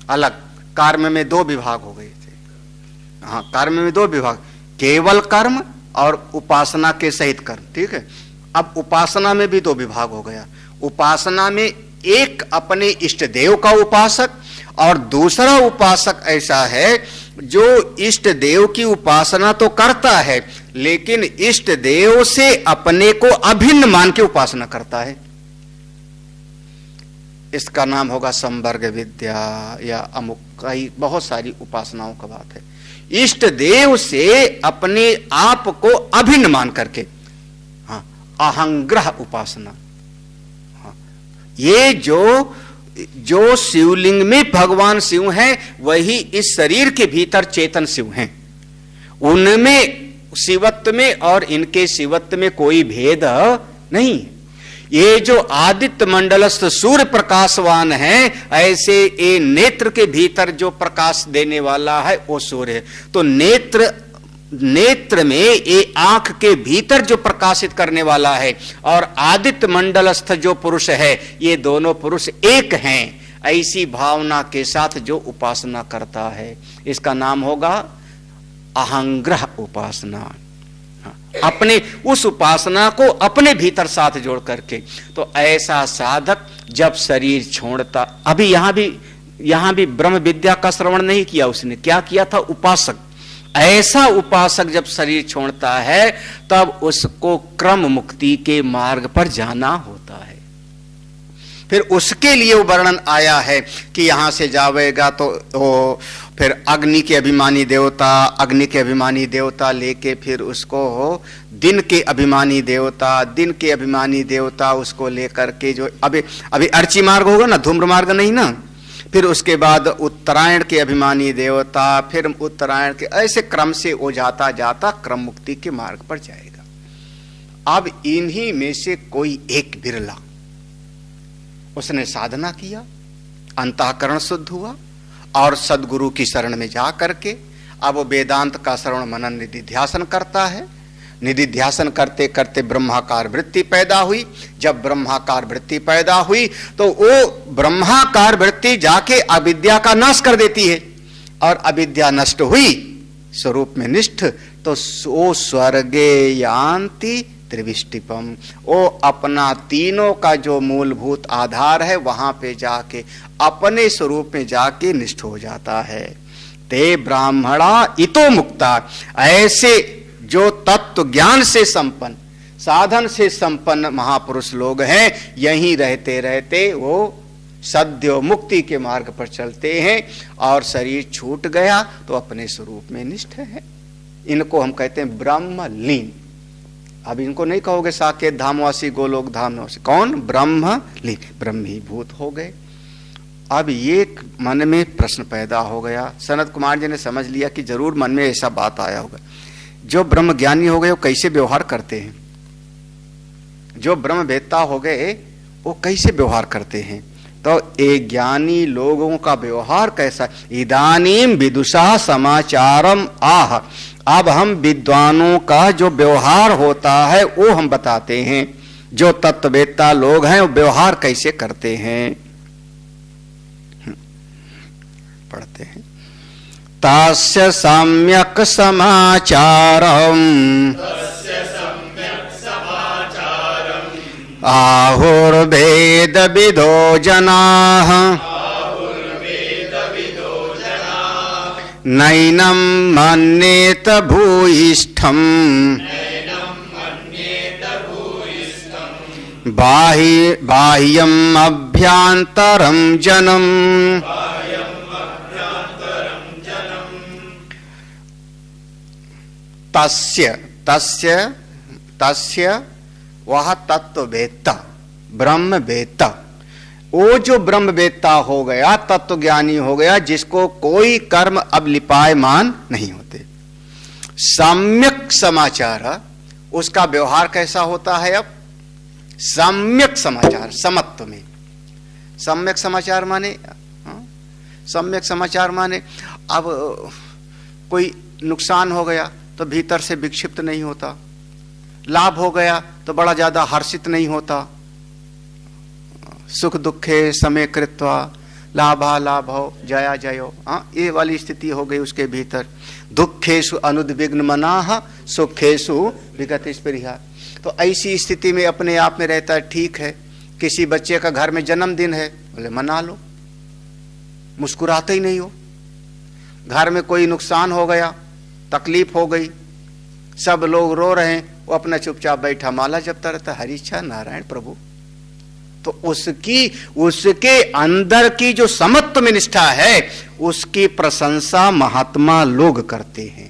[SPEAKER 2] अलग, कर्म में 2 विभाग हो गए थे। हाँ, कर्म में 2 विभाग, केवल कर्म और उपासना के सहित कर्म। ठीक है, अब उपासना में भी 2 विभाग हो गया। उपासना में एक अपने इष्ट देव का उपासक और दूसरा उपासक ऐसा है जो इष्ट देव की उपासना तो करता है लेकिन इष्ट देव से अपने को अभिन्न मान के उपासना करता है। इसका नाम होगा संवर्ग विद्या या अमुक, कई बहुत सारी उपासनाओं का बात है। इष्ट देव से अपने आप को अभिन्न मान करके, हाँ, अहंग्रह उपासना। हाँ, ये जो शिवलिंग में भगवान शिव हैं वही इस शरीर के भीतर चेतन शिव हैं। उनमें शिवत्व में और इनके शिवत्व में कोई भेद नहीं। ये जो आदित्य मंडलस्थ सूर्य प्रकाशवान है, ऐसे ये नेत्र के भीतर जो प्रकाश देने वाला है वो सूर्य है। तो नेत्र में ये आंख के भीतर जो प्रकाशित करने वाला है और आदित्य मंडलस्थ जो पुरुष है, ये दोनों पुरुष एक हैं। ऐसी भावना के साथ जो उपासना करता है इसका नाम होगा अहंग्रह उपासना। अपने उस उपासना को अपने भीतर साथ जोड़ करके। तो ऐसा साधक जब शरीर छोड़ता, अभी यहां भी यहां भी ब्रह्म विद्या का श्रवण नहीं किया उसने, क्या किया था? उपासक। ऐसा उपासक जब शरीर छोड़ता है तब उसको क्रम मुक्ति के मार्ग पर जाना होता है। फिर उसके लिए वो वर्णन आया है कि यहां से जावेगा तो वो फिर अग्नि के अभिमानी देवता लेके फिर उसको दिन के अभिमानी देवता उसको लेकर के जो अभी अर्ची मार्ग होगा ना, धूम्र मार्ग नहीं ना, फिर उसके बाद उत्तरायण के अभिमानी देवता, फिर उत्तरायण के, ऐसे क्रम से वो जाता जाता क्रम मुक्ति के मार्ग पर जाएगा। अब इन्हीं में से कोई एक बिरला उसने साधना किया, अंतःकरण शुद्ध हुआ और सदगुरु की शरण में जा करके अब वो वेदांत का श्रवण मनन निधिध्यासन करता है। निधिध्यासन करते करते ब्रह्माकार वृत्ति पैदा हुई। जब ब्रह्माकार वृत्ति पैदा हुई तो वो ब्रह्माकार वृत्ति जाके अविद्या का नाश कर देती है, और अविद्या नष्ट हुई स्वरूप में निष्ठ, तो ओ स्वर्गे यान्ति त्रिविष्टिपम, वो अपना तीनों का जो मूलभूत आधार है वहां पे जाके अपने स्वरूप में जाके निष्ठ हो जाता है। ते ब्राह्मणा इतो मुक्ता, ऐसे जो तत्व ज्ञान से संपन्न, साधन से संपन्न महापुरुष लोग हैं, यहीं रहते रहते वो सद्यो मुक्ति के मार्ग पर चलते हैं, और शरीर छूट गया तो अपने स्वरूप में निष्ठ है। इनको हम कहते हैं ब्रह्मलीन। अब इनको नहीं कहोगे साकेत धामवासी, गोलोक धामवासी, कौन? ब्रह्मलीन, ब्रह्मीभूत हो गए। अब ये मन में प्रश्न पैदा हो गया। सनत कुमार जी ने समझ लिया कि जरूर मन में ऐसा बात आया होगा, जो ब्रह्म ज्ञानी हो गए वो कैसे व्यवहार करते हैं, जो ब्रह्म वेत्ता हो गए वो कैसे व्यवहार करते हैं। तो एक ज्ञानी लोगों का व्यवहार कैसा? इदानीम विदुषा समाचारम आह, अब हम विद्वानों का जो व्यवहार होता है वो हम बताते हैं। जो तत्ववेत्ता लोग हैं वो व्यवहार कैसे करते हैं, पढ़ते हैं। तास्य सम्यक समाचारम आहुर्वेद विदो जनाः नैनं मन्येत भूयिष्ठम् बाह्यम् अभ्यन्तरं जनम्। तस्य वह तत्ववेत्ता, ब्रह्मवेत्ता, वो जो ब्रह्मवेत्ता हो गया, तत्वज्ञानी हो गया, जिसको कोई कर्म अब लिपायमान नहीं होते। सम्यक समाचार, उसका व्यवहार कैसा होता है? अब सम्यक समाचार, समत्व में। सम्यक समाचार माने, सम्यक समाचार माने अब कोई नुकसान हो गया तो भीतर से विक्षिप्त नहीं होता, लाभ हो गया तो बड़ा ज्यादा हर्षित नहीं होता। सुख दुखे समय कृत्वा लाभा लाभो जया जयो, ये वाली स्थिति हो गई उसके भीतर। दुखेषु अनुद्विग्न मनाः सुखेषु विगत स्पृहा। तो ऐसी स्थिति में अपने आप में रहता है, ठीक है, किसी बच्चे का घर में जन्मदिन है, बोले मना लो, मुस्कुराते ही नहीं हो। घर में कोई नुकसान हो गया, तकलीफ हो गई, सब लोग रो रहे हैं, वो अपना चुपचाप बैठा माला जपता रहता, हरिच्छा नारायण प्रभु। तो उसके अंदर की जो समत्व में निष्ठा है उसकी प्रशंसा महात्मा लोग करते हैं।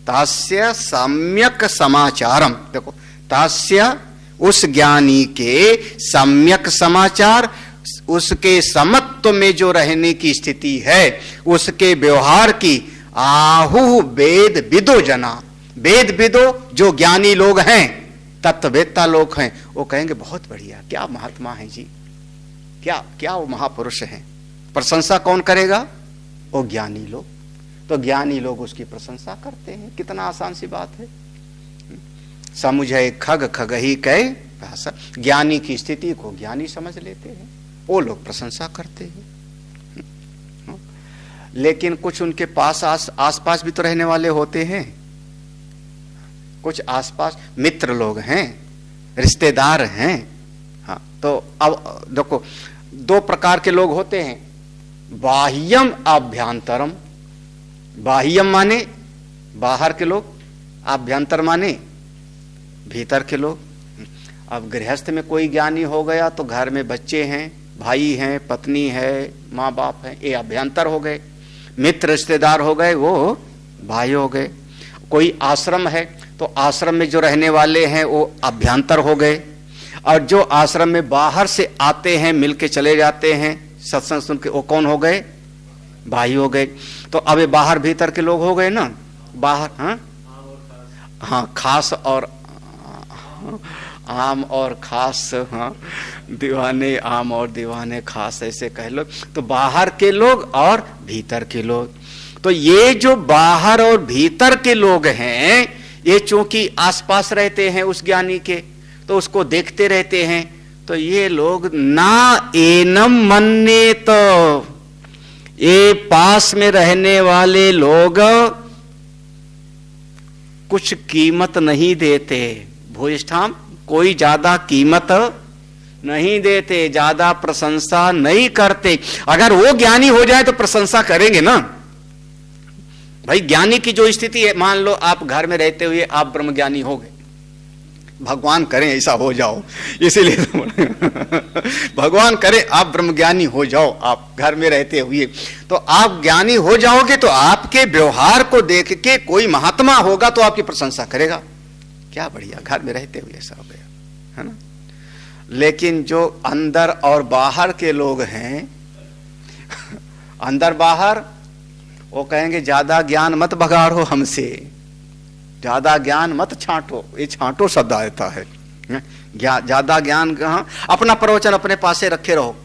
[SPEAKER 2] तास्य सम्यक समाचारम, देखो तास्य उस ज्ञानी के सम्यक समाचार, उसके समत्व में जो रहने की स्थिति है, उसके व्यवहार की आहु वेद विदो जना, वेद विदो जो ज्ञानी लोग हैं, तत्ववेत्ता लोग हैं, वो कहेंगे बहुत बढ़िया, क्या महात्मा है जी, क्या क्या वो महापुरुष हैं। प्रशंसा कौन करेगा? वो ज्ञानी लोग। तो ज्ञानी लोग उसकी प्रशंसा करते हैं। कितना आसान सी बात है। समुझे खग खगही कहे भाषा, ज्ञानी की स्थिति को ज्ञानी समझ लेते हैं, वो लोग प्रशंसा करते हैं। लेकिन कुछ उनके पास आसपास भी तो रहने वाले होते हैं, कुछ आसपास मित्र लोग हैं, रिश्तेदार हैं। हाँ, तो अब देखो दो प्रकार के लोग होते हैं। बाह्यम आभ्यंतरम। बाह्यम माने बाहर के लोग, आभ्यंतर माने भीतर के लोग। अब गृहस्थ में कोई ज्ञानी हो गया तो घर में बच्चे हैं, भाई हैं, पत्नी है, माँ बाप है, ये अभ्यंतर हो गए। मित्र रिश्तेदार हो गए, वो भाई हो गए। कोई आश्रम है तो आश्रम में जो रहने वाले हैं वो अभ्यंतर हो गए। और जो आश्रम में बाहर से आते हैं, मिलके चले जाते हैं, सत्संग सुन के, वो कौन हो गए? भाई हो गए। तो अब ये बाहर भीतर के लोग हो गए ना। बाहर हाँ खास और आम और खास, हाँ दीवाने आम और दीवाने खास, ऐसे कह लो। तो बाहर के लोग और भीतर के लोग। तो ये जो बाहर और भीतर के लोग हैं, ये चूंकि आसपास रहते हैं उस ज्ञानी के, तो उसको देखते रहते हैं, तो ये लोग ना एनम मन्नेत, ये पास में रहने वाले लोग कुछ कीमत नहीं देते। भूयिष्ठाम, कोई ज्यादा कीमत नहीं देते, ज्यादा प्रशंसा नहीं करते। अगर वो ज्ञानी हो जाए तो प्रशंसा करेंगे ना भाई। ज्ञानी की जो स्थिति है, मान लो आप घर में रहते हुए आप ब्रह्मज्ञानी हो गए, भगवान करें ऐसा हो जाओ, इसीलिए तो भगवान करे आप ब्रह्मज्ञानी हो जाओ, आप घर में रहते हुए, तो आप ज्ञानी हो जाओगे तो आपके व्यवहार को देख के कोई महात्मा होगा तो आपकी प्रशंसा करेगा। क्या बढ़िया, घर में रहते हुए ऐसा हो गया, है ना। लेकिन जो अंदर और बाहर के लोग हैं अंदर बाहर, वो कहेंगे ज्यादा ज्ञान मत बगाड़ो हमसे, ज्यादा ज्ञान मत छांटो। ये छांटो शब्द आता है, ज्यादा ज्ञान कहाँ, अपना प्रवचन अपने पास से रखे रहो।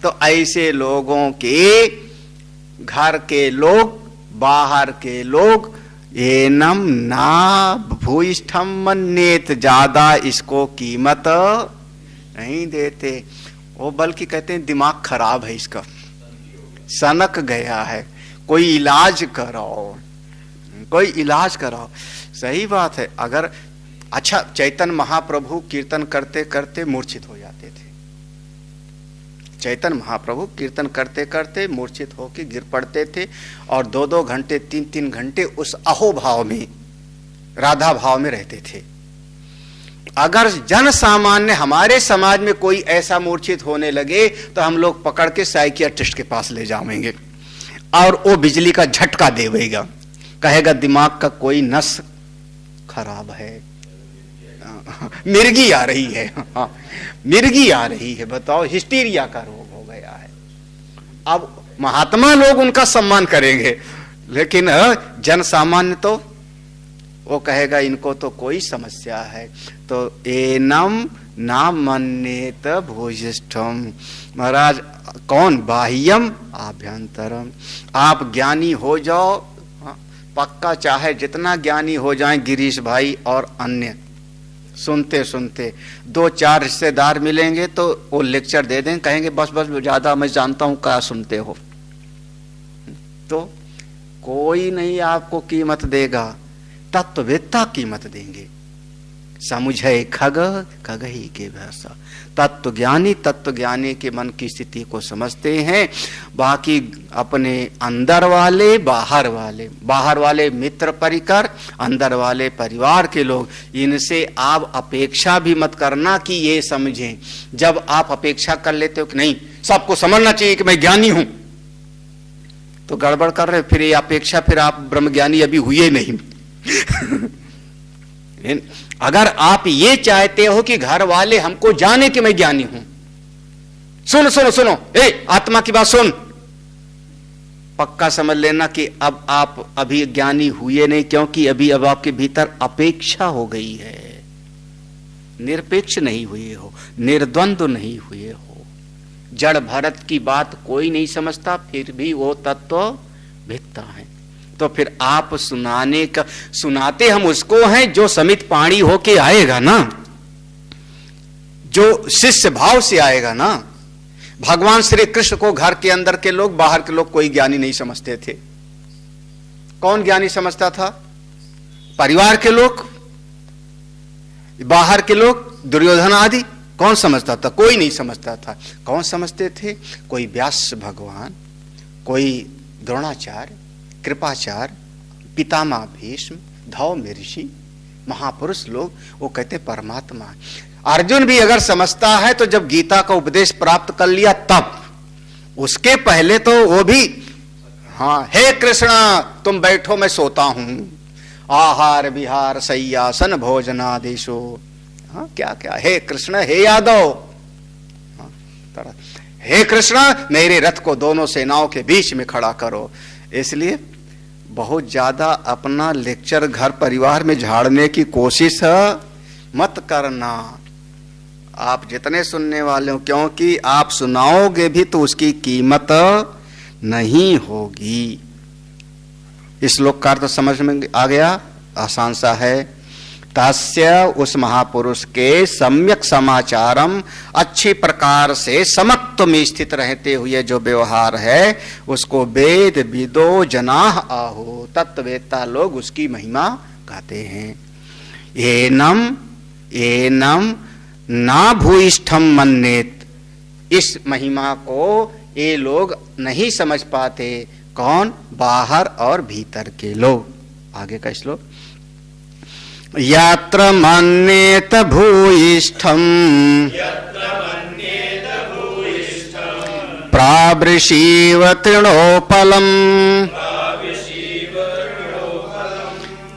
[SPEAKER 2] तो ऐसे लोगों के घर के लोग, बाहर के लोग, एनम ना भूयिष्ठम मन्येत, ज्यादा इसको कीमत नहीं देते। वो बल्कि कहते हैं दिमाग खराब है इसका, सनक गया है, कोई इलाज कराओ, कोई इलाज कराओ। सही बात है। अगर अच्छा, चैतन्य महाप्रभु कीर्तन करते करते मूर्छित हो जाते थे। चैतन्य महाप्रभु कीर्तन करते करते मूर्छित होकर गिर पड़ते थे और 2-2 घंटे 3-3 घंटे उस अहो भाव में, राधा भाव में रहते थे। अगर जन सामान्य हमारे समाज में कोई ऐसा मूर्छित होने लगे तो हम लोग पकड़ के साइकियाट्रिस्ट के पास ले जाएंगे और वो बिजली का झटका देगा, कहेगा दिमाग का कोई नस खराब है, मिर्गी आ रही है, हाँ मिर्गी आ रही है, बताओ हिस्टीरिया का रोग हो गया है। अब महात्मा लोग उनका सम्मान करेंगे, लेकिन जन सामान्य तो वो कहेगा इनको तो कोई समस्या है। तो एनम ना मन्येत भूयिष्ठम, महाराज कौन? बाह्यम आभ्यंतरम। आप ज्ञानी हो जाओ पक्का, चाहे जितना ज्ञानी हो जाए गिरीश भाई और अन्य, सुनते सुनते 2-4 रिश्तेदार मिलेंगे तो वो लेक्चर दे दें, कहेंगे बस बस ज्यादा मैं जानता हूं, क्या सुनते हो। तो कोई नहीं आपको कीमत देगा, तत्ववेत्ता कीमत देंगे। समुझे खग खग ही के भाषा, तत्वज्ञानी के मन की स्थिति को समझते हैं। बाकी अपने अंदर वाले बाहर वाले मित्र परिकर, अंदर वाले परिवार के लोग, इनसे आप अपेक्षा भी मत करना कि ये समझें। जब आप अपेक्षा कर लेते हो कि नहीं सबको समझना चाहिए कि मैं ज्ञानी हूं, तो गड़बड़ कर रहे, फिर ये अपेक्षा, फिर आप ब्रह्मज्ञानी अभी हुए नहीं। अगर आप ये चाहते हो कि घर वाले हमको जाने कि मैं ज्ञानी हूं, सुनो सुनो सुनो, आत्मा की बात सुन, पक्का समझ लेना कि अब आप अभी ज्ञानी हुए नहीं, क्योंकि अभी अब आपके भीतर अपेक्षा हो गई है, निरपेक्ष नहीं हुए हो, निर्द्वंद्व नहीं हुए हो। जड़ भरत की बात कोई नहीं समझता, फिर भी वो तत्व भित्ता है। तो फिर आप सुनाते हम उसको हैं जो समित पाणी होके आएगा ना, जो शिष्य भाव से आएगा ना। भगवान श्री कृष्ण को घर के अंदर के लोग, बाहर के लोग कोई ज्ञानी नहीं समझते थे। कौन ज्ञानी समझता था? परिवार के लोग, बाहर के लोग, दुर्योधन आदि। कौन समझता था? कोई नहीं समझता था। कौन समझते थे? कोई व्यास भगवान, कोई द्रोणाचार्य, कृपाचार्य, पितामह भीष्म, धौम्य ऋषि, महापुरुष लोग, वो कहते परमात्मा। अर्जुन भी अगर समझता है तो जब गीता का उपदेश प्राप्त कर लिया तब, उसके पहले तो वो भी हाँ, हे कृष्ण तुम बैठो मैं सोता हूं, आहार विहार सय्यासन भोजनादेशो, हाँ क्या क्या, हे कृष्ण हे यादव, हाँ, हे कृष्ण मेरे रथ को दोनों सेनाओं के बीच में खड़ा करो। इसलिए बहुत ज्यादा अपना लेक्चर घर परिवार में झाड़ने की कोशिश मत करना, आप जितने सुनने वाले हो, क्योंकि आप सुनाओगे भी तो उसकी कीमत नहीं होगी। इस श्लोक का अर्थ समझ में आ गया? आसान सा है। तस्य उस महापुरुष के सम्यक समाचारम, अच्छी प्रकार से समत्व में स्थित रहते हुए जो व्यवहार है उसको वेद विदो जनाः आहो, तत्ववेत्ता लोग उसकी महिमा गाते हैं। एनम एनम ना भूयिष्ठम मन्येत, इस महिमा को ये लोग नहीं समझ पाते। कौन? बाहर और भीतर के लोग। आगे का श्लोक, यत्र मन्येत भूयिष्ठम प्रावृषीव तृणोपलम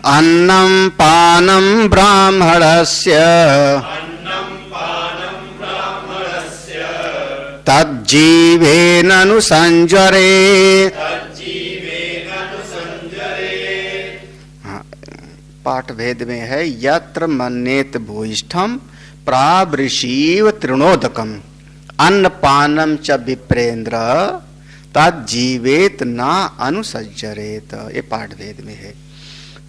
[SPEAKER 2] अन्नं पानं ब्राह्मणस्य तज्जीवेन अनुसंजरे। पाठ भेद में है, यत्र मन्येत भूयिष्ठम प्रावृषीव तृणोदकम अन्नपानम च विप्रेन्द्र तज्जीवेत न अनुसंजरेत। ये पाठ भेद में है।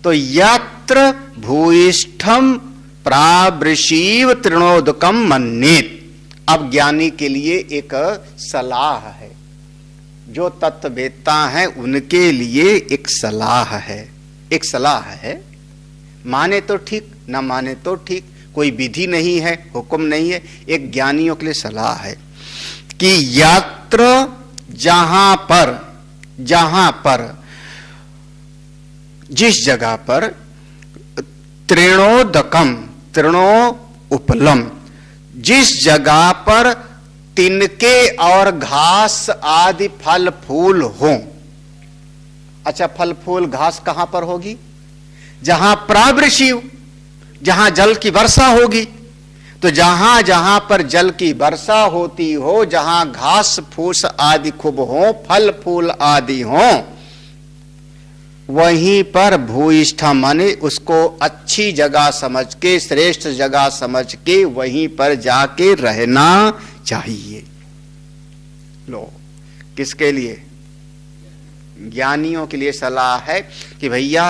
[SPEAKER 2] तो यत्र भूयिष्ठम प्रावृषीव तृणोदकम मन्येत, अब ज्ञानी के लिए एक सलाह है, जो तत्ववेत्ता हैं उनके लिए एक सलाह है। एक सलाह है, माने तो ठीक, ना माने तो ठीक, कोई विधि नहीं है, हुक्म नहीं है, एक ज्ञानियों के लिए सलाह है कि यत्र जहां पर जिस जगह पर तृणोदकम तृणो उपलम, जिस जगह पर तिनके और घास आदि फल फूल हो। अच्छा, फल फूल घास कहां पर होगी? जहां प्रावृषिव, जहां जल की वर्षा होगी। तो जहां जहां पर जल की वर्षा होती हो, जहां घास फूस आदि खूब हो, फल फूल आदि हो, वहीं पर भूयिष्ठ माने उसको अच्छी जगह समझ के, श्रेष्ठ जगह समझ के वहीं पर जाके रहना चाहिए। लो, किसके लिए? ज्ञानियों के लिए सलाह है कि भैया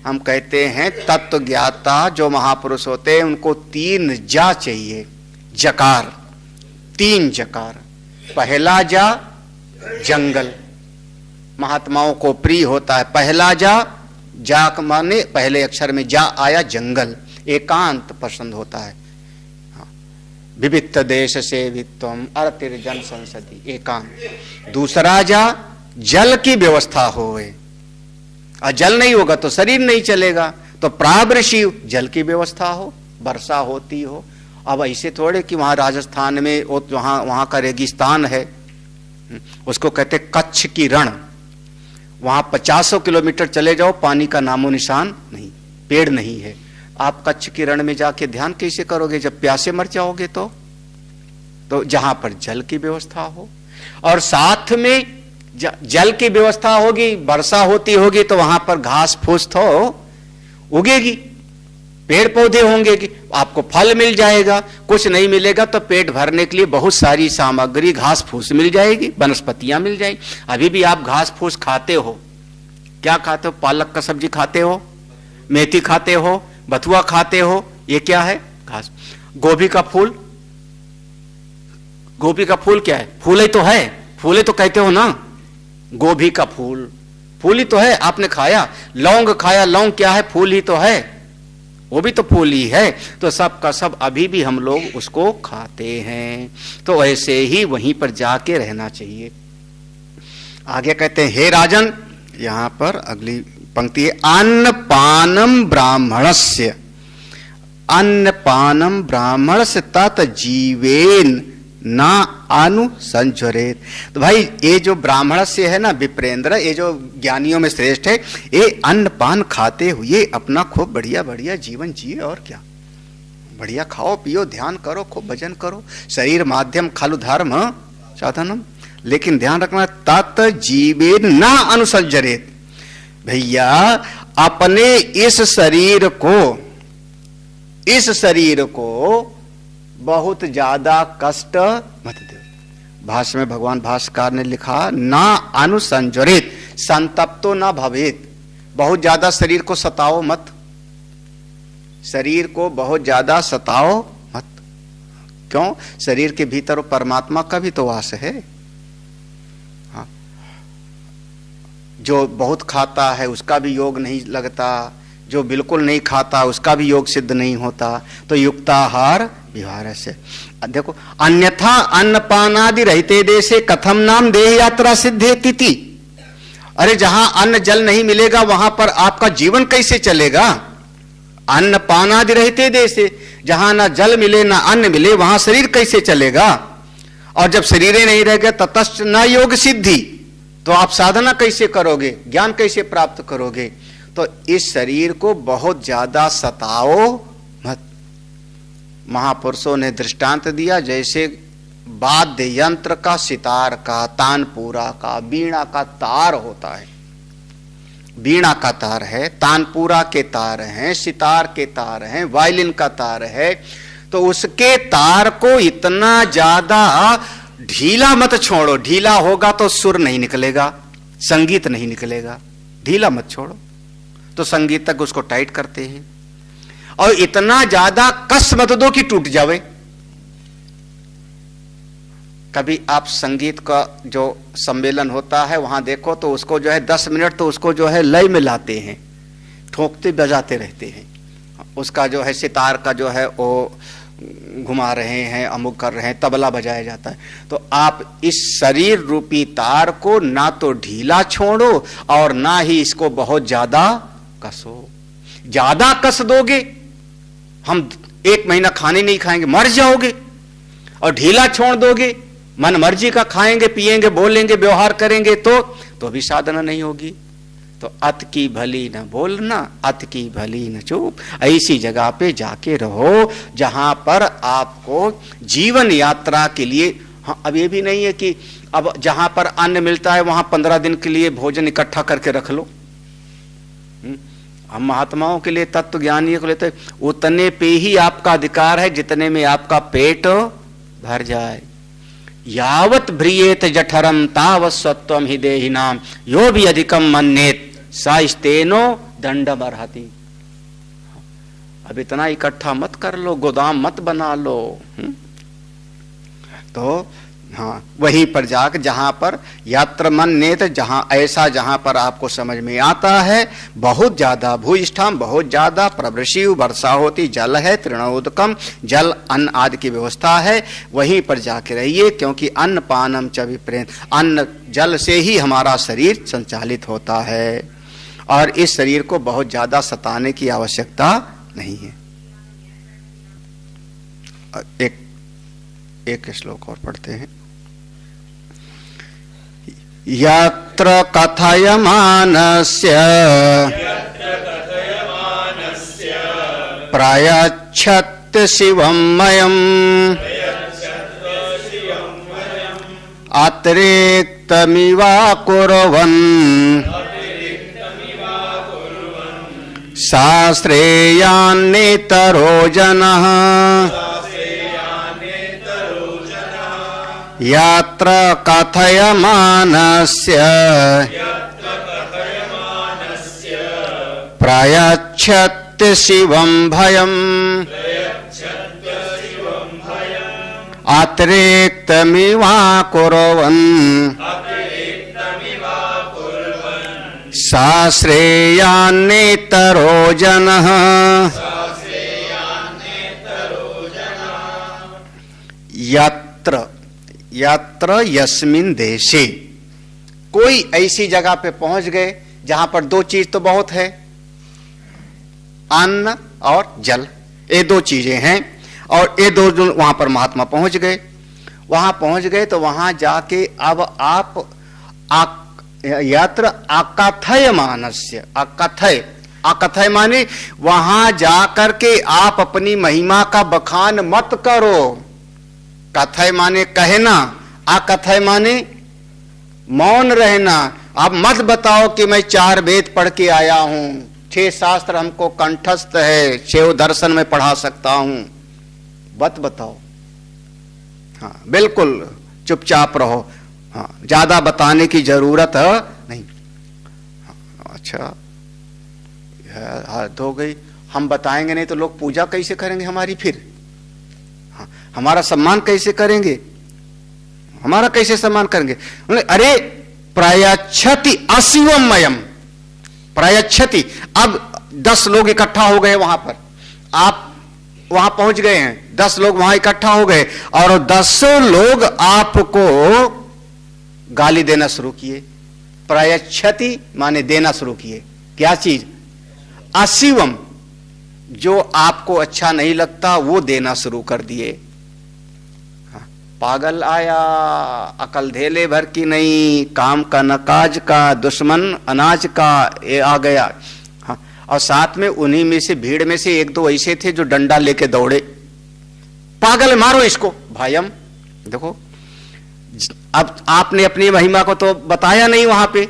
[SPEAKER 2] हम कहते हैं तत्व ज्ञाता जो महापुरुष होते हैं उनको 3 जा चाहिए, जकार, 3 जकार। पहला जा जंगल, महात्माओं को प्रिय होता है। पहला जा माने पहले अक्षर में जा आया जंगल, एकांत पसंद होता है। विविध देश से वित्तम अरतिर्जन संसदी, एकांत। दूसरा जल की व्यवस्था होवे, और जल नहीं होगा तो शरीर नहीं चलेगा। तो प्रावृषिव, जल की व्यवस्था हो, वर्षा होती हो। अब ऐसे थोड़े कि वहां राजस्थान में वहां का रेगिस्तान है, उसको कहते कच्छ की रण, वहां 50 किलोमीटर चले जाओ पानी का नामो निशान नहीं, पेड़ नहीं है। आप कच्छ की रण में जाके ध्यान कैसे करोगे जब प्यासे मर जाओगे? तो जहां पर जल की व्यवस्था हो और साथ में जल की व्यवस्था होगी, वर्षा होती होगी, तो वहां पर घास फूस तो उगेगी, पेड़ पौधे होंगे कि आपको फल मिल जाएगा। कुछ नहीं मिलेगा तो पेट भरने के लिए बहुत सारी सामग्री घास फूस मिल जाएगी, वनस्पतियां मिल जाएगी। अभी भी आप घास फूस खाते हो, क्या खाते हो? पालक का सब्जी खाते हो, मेथी खाते हो, बथुआ खाते हो, ये क्या है? घास। गोभी का फूल, गोभी का फूल क्या है? फूल ही तो है, फूले तो कहते हो ना। गोभी का फूल, फूल ही तो है, आपने खाया। लौंग खाया, लौंग क्या है? फूल ही तो है। वो भी तो फूल ही है। तो सब का सब अभी भी हम लोग उसको खाते हैं। तो ऐसे ही वहीं पर जाके रहना चाहिए। आगे कहते हैं, हे राजन, यहां पर अगली पंक्ति है, अन्न पानम ब्राह्मणस्य, अन्न पानम ब्राह्मणस्य तत् जीवेन ना अनुसंजरेत। तो भाई ये जो ब्राह्मण से है ना विप्रेंद्र, ये जो ज्ञानियों में श्रेष्ठ है, ये अन्न पान खाते हुए अपना खूब बढ़िया बढ़िया जीवन जिए। और क्या, बढ़िया खाओ पियो, ध्यान करो, खूब भजन करो। शरीर माध्यम खलु धर्म साधनम, लेकिन ध्यान रखना तत् जीवेन ना अनुसंजरेत। भैया अपने इस शरीर को बहुत ज्यादा कष्ट मत दो। भाष्य में भगवान भाष्यकार ने लिखा, ना अनुसंजरित संतप्तो न भवेत। बहुत ज्यादा शरीर को सताओ मत, शरीर को बहुत ज्यादा सताओ मत। क्यों? शरीर के भीतर परमात्मा का भी तो वास है। हाँ, जो बहुत खाता है उसका भी योग नहीं लगता, जो बिल्कुल नहीं खाता उसका भी योग सिद्ध नहीं होता। तो युक्ताहार विहार से देखो, अन्यथा अन्नपानादि रहते देशे कथम नाम देह यात्रा सिद्धे तिथि। अरे जहां अन्न जल नहीं मिलेगा वहां पर आपका जीवन कैसे चलेगा? अन्न पानादि रहते देशे, जहां ना जल मिले ना अन्न मिले वहां शरीर कैसे चलेगा? और जब शरीर नहीं रहेगा ततश्च न योग सिद्धि, तो आप साधना कैसे करोगे, ज्ञान कैसे प्राप्त करोगे? तो इस शरीर को बहुत ज्यादा सताओ मत। महापुरुषों ने दृष्टांत दिया, जैसे वाद्य यंत्र का, सितार का, तानपूरा का, वीणा का तार होता है। वीणा का तार है, तानपूरा के तार हैं, सितार के तार हैं, वायलिन का तार है। तो उसके तार को इतना ज्यादा ढीला मत छोड़ो। ढीला होगा तो सुर नहीं निकलेगा, संगीत नहीं निकलेगा। ढीला मत छोड़ो। तो संगीतज्ञ उसको टाइट करते हैं। और इतना ज्यादा कस मत दो कि टूट जावे। कभी आप संगीत का जो सम्मेलन होता है वहां देखो तो उसको जो है 10 मिनट तो उसको जो है लय में लाते हैं, ठोकते बजाते रहते हैं। उसका जो है सितार का जो है वो घुमा रहे हैं, अमुक कर रहे हैं, तबला बजाया जाता है। तो आप इस शरीर रूपी तार को ना तो ढीला छोड़ो और ना ही इसको बहुत ज्यादा कसो। ज्यादा कस दोगे, हम 1 महीना खाने नहीं खाएंगे, मर जाओगे। और ढीला छोड़ दोगे, मन मर्जी का खाएंगे, पिएंगे, बोलेंगे, व्यवहार करेंगे, तो भी साधना नहीं होगी। तो अत की भली न बोलना, अत की भली न चुप। ऐसी जगह पे जाके रहो जहां पर आपको जीवन यात्रा के लिए, हाँ, अब ये भी नहीं है कि अब जहां पर अन्न मिलता है वहां 15 दिन के लिए भोजन इकट्ठा करके रख लो। हम महात्माओं के लिए, तत्व ज्ञानियों के लिए तो उतने पे ही आपका अधिकार है जितने में आपका पेट भर जाए। यावत भ्रियेत जठरम तावत सत्वम हि देहिनाम यो भी अधिकम मन्येत साइस्तेनो दंडम अर्हति। अब इतना इकट्ठा मत कर लो, गोदाम मत बना लो। तो हाँ, वहीं पर जाकर जहां पर यात्र मन नेत, जहां ऐसा जहां पर आपको समझ में आता है बहुत ज्यादा भूइष्ठम, बहुत ज्यादा प्रवृषि, वर्षा होती, जल है, तृणोदकम, जल अन्न आदि की व्यवस्था है, वहीं पर जाके रहिए। क्योंकि अन्न पानम च विप्रेत, अन्न जल से ही हमारा शरीर संचालित होता है और इस शरीर को बहुत ज्यादा सताने की आवश्यकता नहीं है। एक श्लोक और पढ़ते हैं। यत्र कथयमानस्य प्रयच्छत् शिवं मयम् अतिरिक्तमिवा कुर्वन् शास्त्रेयान्नेतरो जनः यत्र कथयमानस्य प्रयच्छत् शिवं भयम् अतिरिक्तमिवा कुर्वन् शास्त्रेयान्नेतरो जनः यत्र यत्र यस्मिन देशे, कोई ऐसी जगह पे पहुंच गए जहां पर दो चीज तो बहुत है, अन्न और जल, ये दो चीजें हैं, और ये दो वहां पर महात्मा पहुंच गए। वहां पहुंच गए तो वहां जाके अब आप यत्र अकथय मानस्य, अकथय, अकथय माने वहां जाकर के आप अपनी महिमा का बखान मत करो। कथय माने कहना, अकथय माने मौन रहना। आप मत बताओ कि मैं 4 वेद पढ़ के आया हूं, 6 शास्त्र हमको कंठस्थ है, 6 दर्शन में पढ़ा सकता हूं, मत बताओ। हाँ, बिल्कुल चुपचाप रहो। हाँ, ज्यादा बताने की जरूरत नहीं। हाँ, अच्छा हद हो गई, हम बताएंगे नहीं तो लोग पूजा कैसे करेंगे हमारी फिर? हाँ, हमारा सम्मान कैसे करेंगे? हमारा कैसे सम्मान करेंगे? अरे प्रयच्छति अशिवमयम, प्रयच्छति। अब 10 लोग इकट्ठा हो गए वहां पर, आप वहां पहुंच गए हैं, 10 लोग वहां इकट्ठा हो गए और 10 लोग आपको गाली देना शुरू किए। प्रयच्छति माने देना शुरू किए। क्या चीज? अशिवम, जो आपको अच्छा नहीं लगता वो देना शुरू कर दिए। पागल आया, अकल धेले भर की नहीं, काम का नकाज का, दुश्मन अनाज का, ये आ गया। हाँ, और साथ में उन्हीं में से, भीड़ में से 1-2 ऐसे थे जो डंडा लेके दौड़े, पागल मारो इसको। भाईम देखो, अब आपने अपनी महिमा को तो बताया नहीं वहां पे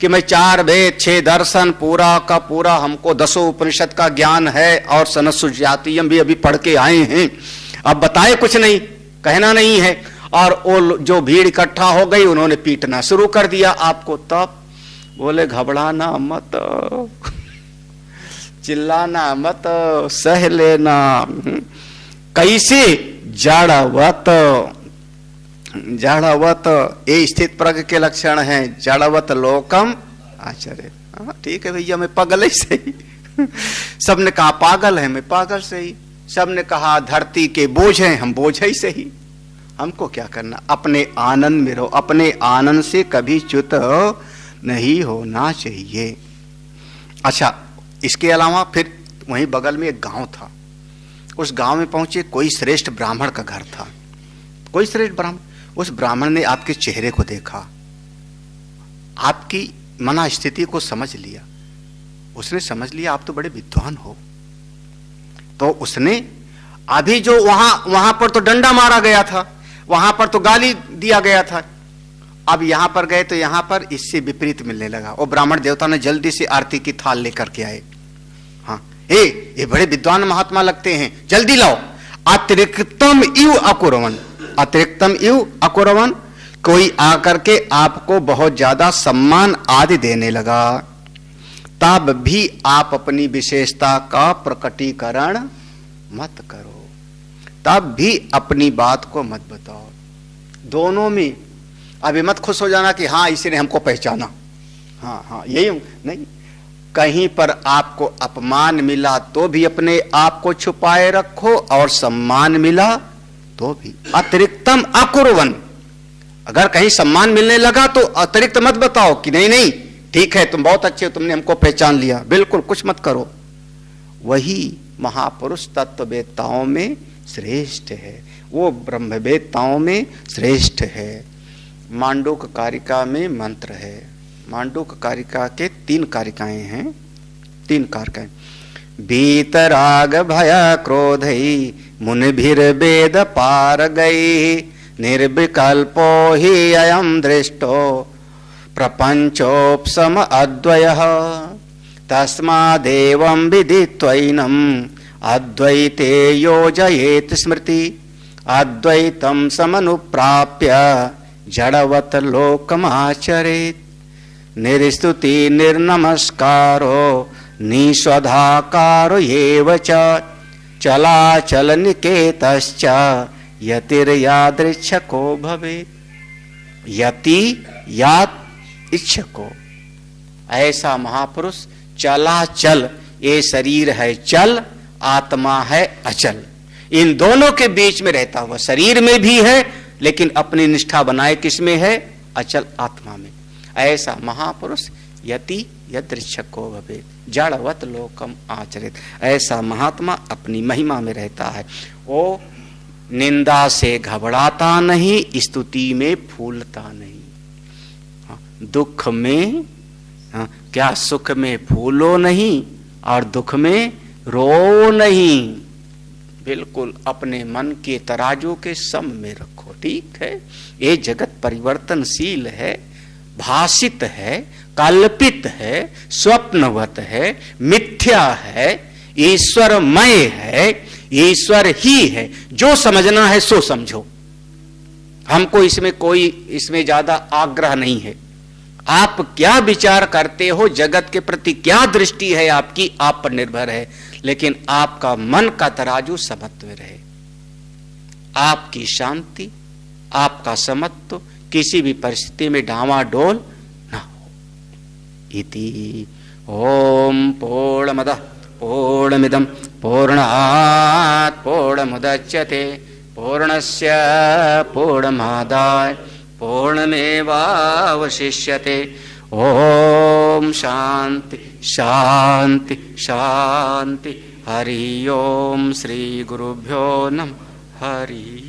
[SPEAKER 2] कि मैं 4 वेद 6 दर्शन पूरा का पूरा, हमको 10 उपनिषद का ज्ञान है और सनसुजातीयम भी अभी पढ़ के आए हैं। अब बताए कुछ नहीं, कहना नहीं है। और वो जो भीड़ इकट्ठा हो गई उन्होंने पीटना शुरू कर दिया आपको। तब बोले घबराना मत, चिल्लाना मत, सह लेना। कैसे? जड़वत, जड़वत, ये स्थित प्रज्ञ के लक्षण हैं। जड़वत लोकम आचरे। ठीक है भैया, मैं पागल ही सही। सबने कहा पागल है, मैं पागल सही। सबने कहा धरती के बोझ हैं, हम बोझ ही सही। हमको क्या करना? अपने आनंद में रहो, अपने आनंद से कभी च्युत नहीं होना चाहिए। अच्छा, इसके अलावा फिर वहीं बगल में एक गांव था। उस गांव में पहुंचे, कोई श्रेष्ठ ब्राह्मण का घर था, कोई श्रेष्ठ ब्राह्मण। उस ब्राह्मण ने आपके चेहरे को देखा, आपकी मना स्थिति को समझ लिया। उसने समझ लिया आप तो बड़े विद्वान हो। तो उसने अभी जो वहां पर तो डंडा मारा गया था, वहां पर तो गाली दिया गया था, अब यहां पर गए तो यहां पर इससे विपरीत मिलने लगा। और ब्राह्मण देवता ने जल्दी से आरती की थाल लेकर के आए। हाँ, ये बड़े विद्वान महात्मा लगते हैं, जल्दी लाओ। अतिरिक्तम इव अकुरवन, अतिरिक्तम इव अकुरवन। कोई आकर के आपको बहुत ज्यादा सम्मान आदि देने लगा, तब भी आप अपनी विशेषता का प्रकटीकरण मत करो, तब भी अपनी बात को मत बताओ। दोनों में अभी मत खुश हो जाना कि हाँ इसी ने हमको पहचाना, हाँ यही नहीं। कहीं पर आपको अपमान मिला तो भी अपने आप को छुपाए रखो, और सम्मान मिला तो भी। अतिरिक्तम अकुर्वन, अगर कहीं सम्मान मिलने लगा तो अतिरिक्त मत बताओ कि नहीं नहीं ठीक है तुम बहुत अच्छे हो, तुमने हमको पहचान लिया, बिल्कुल कुछ मत करो। वही महापुरुष तत्ववेत्ताओं में श्रेष्ठ है, वो ब्रह्मवेत्ताओं में श्रेष्ठ है। मांडूक कारिका में मंत्र है। मांडूक कारिका के 3 कारिकाएं हैं, 3 कारिकाएं। बीतराग भय क्रोधई मुनिभिर वेद पार गई, निर्विकल्पो ही अयम दृष्टो प्रपंचोपम अद्वयः, तस्मादेवं विदित्वैनं अद्वैते योजयेत स्मृति, अद्वैतं समनुप्राप्य जड़वत लोकमाचरेत्, निस्तुति निर्नमस्कारो निस्वधाकारो एव च, चलाचल निकेतश्च यतिर्यादृच्छको भवेत्। यति याद इच्छको, ऐसा महापुरुष चलाचल, ये शरीर है चल, आत्मा है अचल, इन दोनों के बीच में रहता हुआ, शरीर में भी है लेकिन अपनी निष्ठा बनाए किसमें है? अचल आत्मा में। ऐसा महापुरुष यति यदृच्छको भवेत् जड़वत लोकम आचरित। ऐसा महात्मा अपनी महिमा में रहता है। वो निंदा से घबराता नहीं, स्तुति में फूलता नहीं। दुख में क्या, सुख में फूलो नहीं और दुख में रो नहीं। बिल्कुल अपने मन के तराजू के सम में रखो। ठीक है, ये जगत परिवर्तनशील है, भाषित है, कल्पित है, स्वप्नवत है, मिथ्या है, ईश्वरमय है, ईश्वर ही है। जो समझना है सो समझो। हमको इसमें ज्यादा आग्रह नहीं है। आप क्या विचार करते हो, जगत के प्रति क्या दृष्टि है आपकी, आप पर निर्भर है। लेकिन आपका मन का तराजू समत्व में रहे, आपकी शांति, आपका समत्व किसी भी परिस्थिति में डावाडोल ना हो। इति ओम पूर्णमदः पूर्णमिदं पूर्णात् पूर्णमुदच्यते पूर्णस्य पूर्णमादाय पूर्णमेवावशिष्यते। ओम शांति शांति शांति। हरि ओम। श्री गुरुभ्यो नमः। हरि